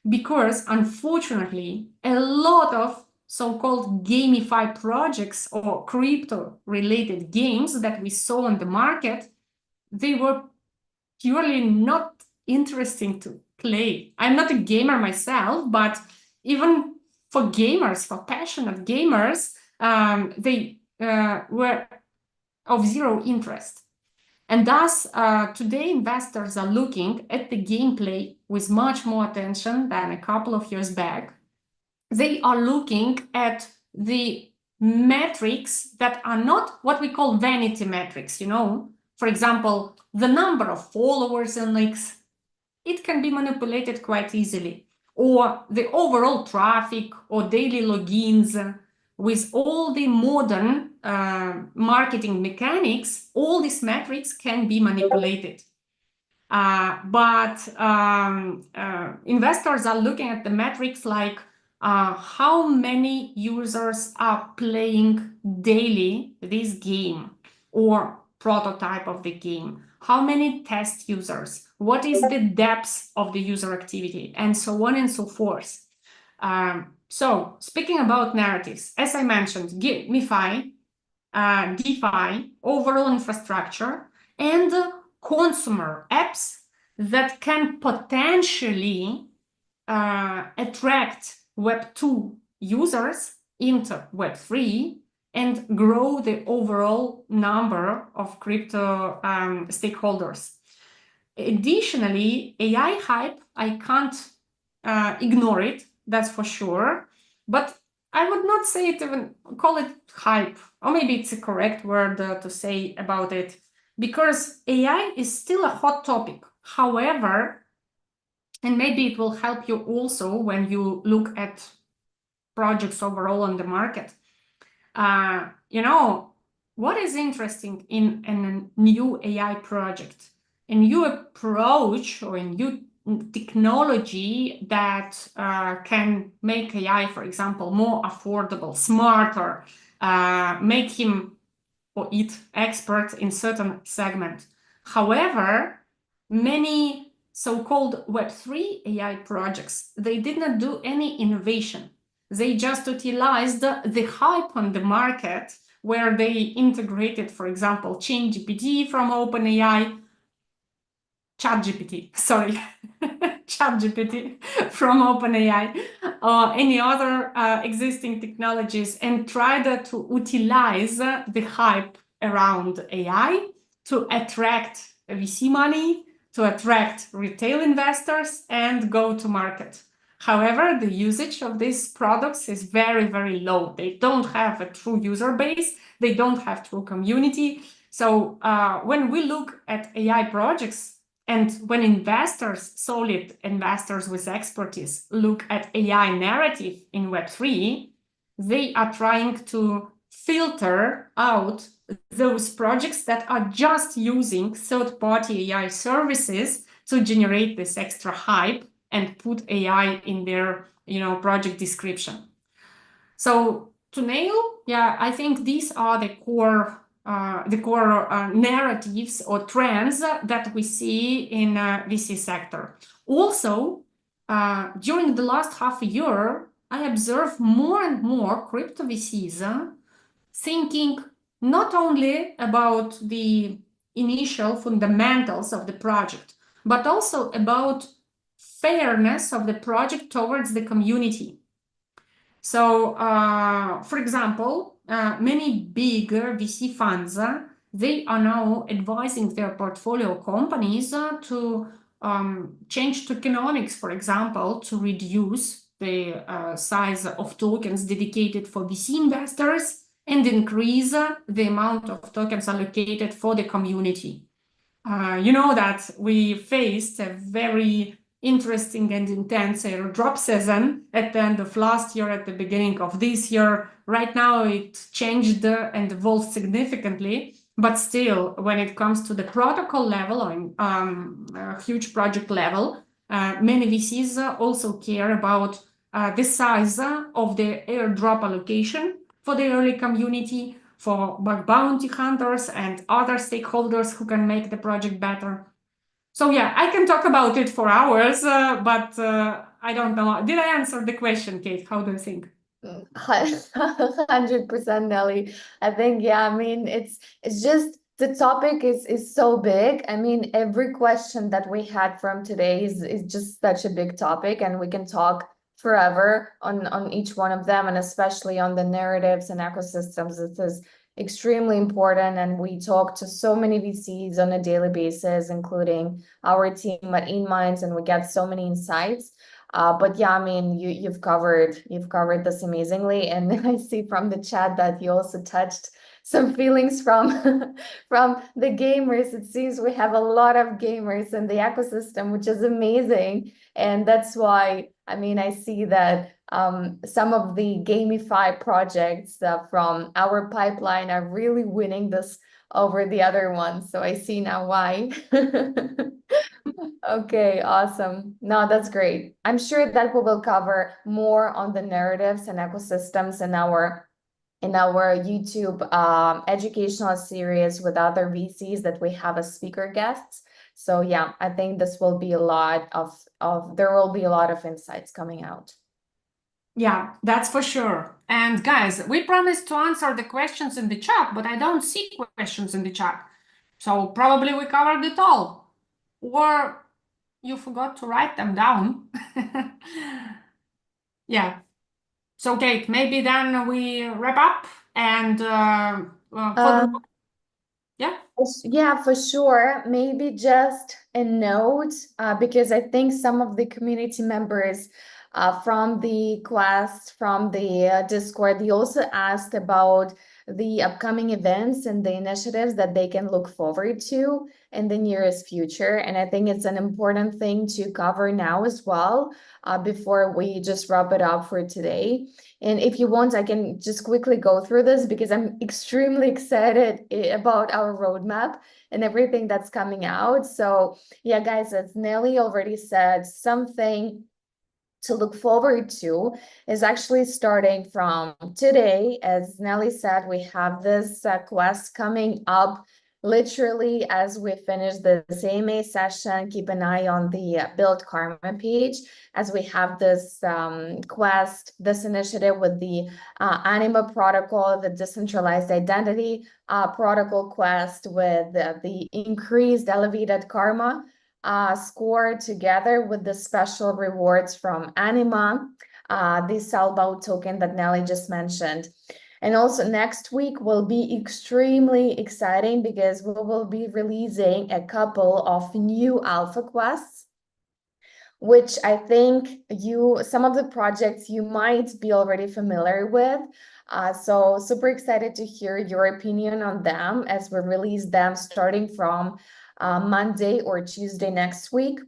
Because unfortunately, a lot of so-called gamify projects or crypto-related games that we saw on the market, they were purely not interesting to play. I'm not a gamer myself, but even for gamers, for passionate gamers, they were of zero interest. And thus, today investors are looking at the gameplay with much more attention than a couple of years back. They are looking at the metrics that are not what we call vanity metrics, For example, the number of followers in X, it can be manipulated quite easily. Or the overall traffic or daily logins. With all the modern marketing mechanics, all these metrics can be manipulated. But investors are looking at the metrics like how many users are playing daily this game or prototype of the game, how many test users, what is the depth of the user activity, and so on and so forth. So speaking about narratives, as I mentioned, gamify, DeFi, overall infrastructure, and consumer apps that can potentially attract Web2 users into Web3 and grow the overall number of crypto stakeholders. Additionally, AI hype, I can't ignore it, that's for sure, but I would not say it, even call it hype, or maybe it's a correct word to say about it, because AI is still a hot topic. However, and maybe it will help you also when you look at projects overall on the market. What is interesting in a new AI project, a new approach or a new technology that can make AI, for example, more affordable, smarter, make him or it expert in certain segment. However, many so-called Web3 AI projects, they did not do any innovation. They just utilized the hype on the market where they integrated, for example, ChatGPT from OpenAI, ChatGPT from OpenAI, or any other existing technologies, and tried to utilize the hype around AI to attract VC money, to attract retail investors, and go to market. However, the usage of these products is very, very low. They don't have a true user base. They don't have true community. So when we look at AI projects, And when investors, solid investors with expertise, look at AI narrative in Web3, they are trying to filter out those projects that are just using third-party AI services to generate this extra hype and put AI in their, project description. So to nail, yeah, I think these are the core narratives or trends that we see in VC sector. Also, during the last half a year, I observe more and more crypto VCs thinking not only about the initial fundamentals of the project, but also about fairness of the project towards the community. So, for example, many bigger VC funds, they are now advising their portfolio companies to change tokenomics, for example, to reduce the size of tokens dedicated for VC investors and increase the amount of tokens allocated for the community. You know that we faced a very interesting and intense airdrop season at the end of last year, at the beginning of this year. Right now, it changed and evolved significantly. But still, when it comes to the protocol level or a huge project level, many VCs also care about the size of the airdrop allocation for the early community, for bug bounty hunters and other stakeholders who can make the project better. So yeah, I can talk about it for hours, but I don't know. Did I answer the question, Kate? How do you think? 100% Nelly. I think, yeah, I mean, it's just the topic is so big. I mean, every question that we had from today is just such a big topic, and we can talk forever on each one of them, and especially on the narratives and ecosystems. This is extremely important, and we talk to so many VCs on a daily basis, including our team at InMinds, and we get so many insights. But yeah, I mean, you've covered this amazingly, and I see from the chat that you also touched some feelings from from the gamers. It seems we have a lot of gamers in the ecosystem, which is amazing, and that's why, I mean, I see that some of the gamify projects from our pipeline are really winning this over the other ones. So I see now why. Okay, awesome. No, that's great. I'm sure that we will cover more on the narratives and ecosystems in our YouTube educational series with other VCs that we have as speaker guests. So yeah, I think this will be a lot of there will be a lot of insights coming out. Yeah, that's for sure. And guys, we promised to answer the questions in the chat, but I don't see questions in the chat. So probably we covered it all. Or you forgot to write them down. Yeah. So Kate, maybe then we wrap up and yeah. Yeah, for sure. Maybe just a note, because I think some of the community members from the Quest, from the Discord, they also asked about the upcoming events and the initiatives that they can look forward to in the nearest future. And I think it's an important thing to cover now as well, before we just wrap it up for today. And if you want, I can just quickly go through this because I'm extremely excited about our roadmap and everything that's coming out. So yeah, guys, as Nelly already said, something to look forward to is actually starting from today. As Nelly said, we have this quest coming up literally as we finish the CMA session. Keep an eye on the Build Karma page as we have this quest, this initiative with the Anima protocol, the decentralized identity protocol quest with the increased elevated karma score together with the special rewards from Anima, the Salbout token that Nelly just mentioned. And also next week will be extremely exciting because we will be releasing a couple of new alpha quests, which I think some of the projects you might be already familiar with. So super excited to hear your opinion on them as we release them starting from Monday or Tuesday next week.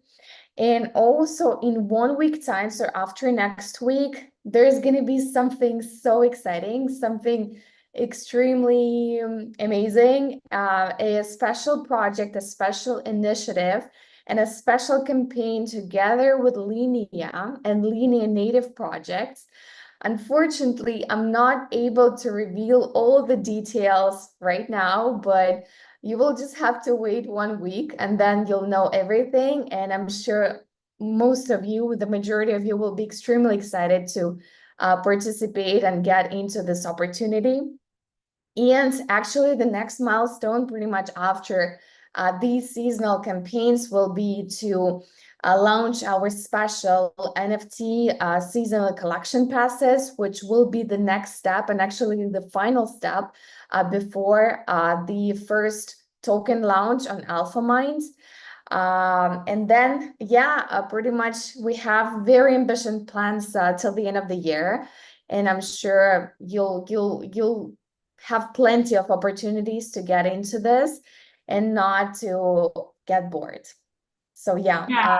And also in 1 week time, so after next week, there's going to be something so exciting, something extremely amazing, a special project, a special initiative, and a special campaign together with Linea and Linea Native projects. Unfortunately, I'm not able to reveal all the details right now, but you will just have to wait 1 week and then you'll know everything. And I'm sure most of you, the majority of you, will be extremely excited to participate and get into this opportunity. And actually, the next milestone, pretty much after these seasonal campaigns, will be to launch our special NFT seasonal collection passes, which will be the next step and actually the final step before the first token launch on AlphaMind. And then, pretty much we have very ambitious plans till the end of the year, and I'm sure you'll have plenty of opportunities to get into this and not to get bored. So Yeah,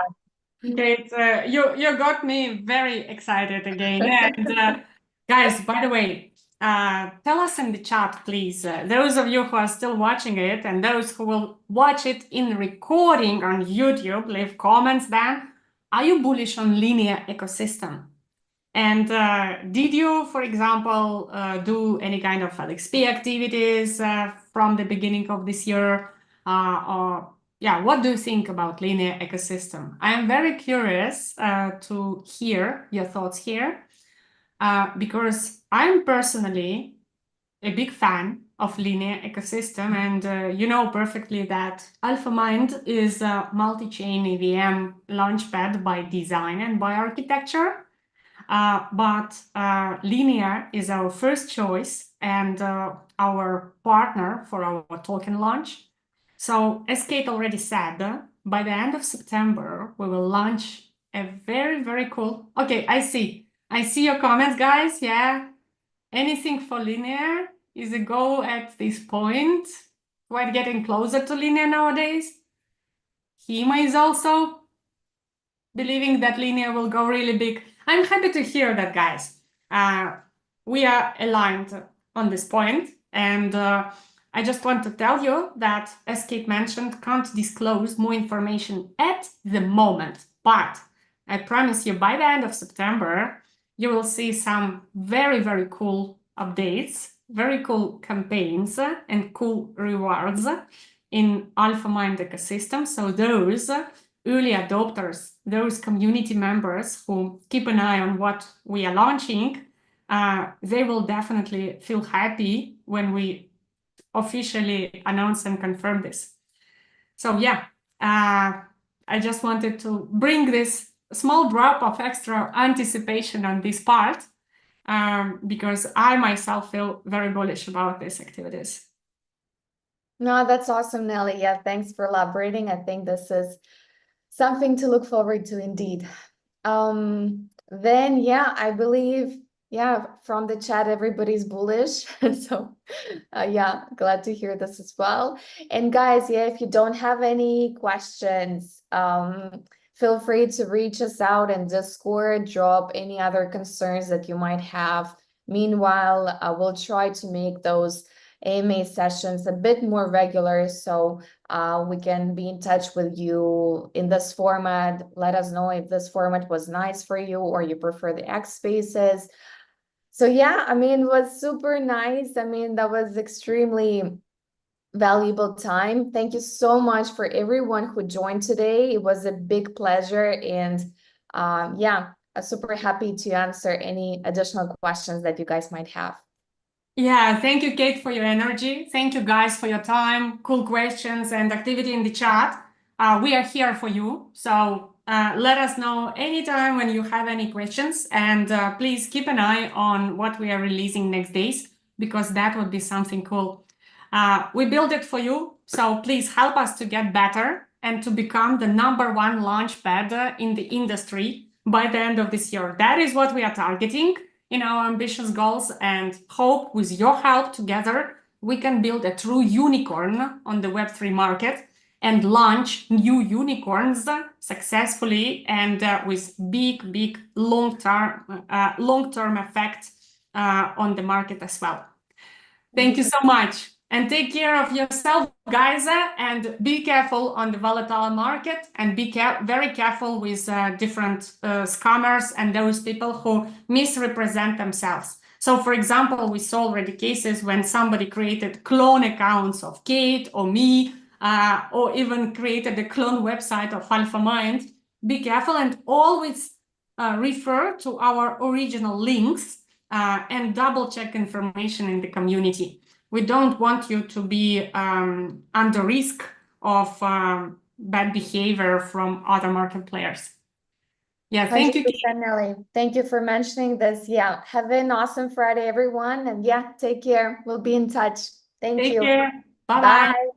Kate, you got me very excited again. And guys, by the way, tell us in the chat, please, those of you who are still watching it and those who will watch it in recording on YouTube, leave comments then. Are you bullish on Linea Ecosystem? And did you, for example, do any kind of LXP activities from the beginning of this year? What do you think about Linea Ecosystem? I am very curious to hear your thoughts here because I'm personally a big fan of Linea Ecosystem, and you know perfectly that AlphaMind is a multi-chain EVM launchpad by design and by architecture. But Linea is our first choice and our partner for our token launch. So as Kate already said, by the end of September, we will launch a very, very cool... Okay, I see your comments, guys. Yeah, anything for Linea is a go at this point. Quite getting closer to Linea nowadays. Hema is also believing that Linea will go really big. I'm happy to hear that, guys. We are aligned on this point, and I just want to tell you that, as Kate mentioned, can't disclose more information at the moment, but I promise you by the end of September, you will see some very, very cool updates, very cool campaigns, and cool rewards in AlphaMind ecosystem. So those early adopters, those community members who keep an eye on what we are launching, they will definitely feel happy when we officially announce and confirm this. So I just wanted to bring this small drop of extra anticipation on this part because I myself feel very bullish about these activities. No, that's awesome, Nelly. Yeah, thanks for elaborating. I think this is something to look forward to indeed. Then, I believe, from the chat, everybody's bullish. So, glad to hear this as well. And guys, if you don't have any questions, feel free to reach us out in Discord, drop any other concerns that you might have. Meanwhile, we'll try to make those AMA sessions a bit more regular so we can be in touch with you in this format. Let us know if this format was nice for you or you prefer the X spaces. So it was super nice. That was extremely valuable time. Thank you so much for everyone who joined today. It was a big pleasure, and I'm super happy to answer any additional questions that you guys might have. Yeah, thank you, Kate, for your energy. Thank you, guys, for your time, cool questions, and activity in the chat. We are here for you. So let us know anytime when you have any questions. And please keep an eye on what we are releasing next days, because that would be something cool. We built it for you. So please help us to get better and to become the #1 launchpad in the industry by the end of this year. That is what we are targeting in our ambitious goals, and hope with your help together, we can build a true unicorn on the Web3 market. and launch new unicorns successfully and with big long-term effect on the market as well. Thank you so much, and take care of yourself, guys, and be careful on the volatile market, and be very careful with different scammers and those people who misrepresent themselves. So, for example, we saw already cases when somebody created clone accounts of Kate or me, or even created a clone website of AlphaMind. Be careful and always refer to our original links and double check information in the community. We don't want you to be under risk of bad behavior from other market players. Yeah, thank you. Nelly. Thank you for mentioning this. Yeah, have an awesome Friday, everyone. And yeah, take care. We'll be in touch. Thank you. Take care. Bye-bye. Bye.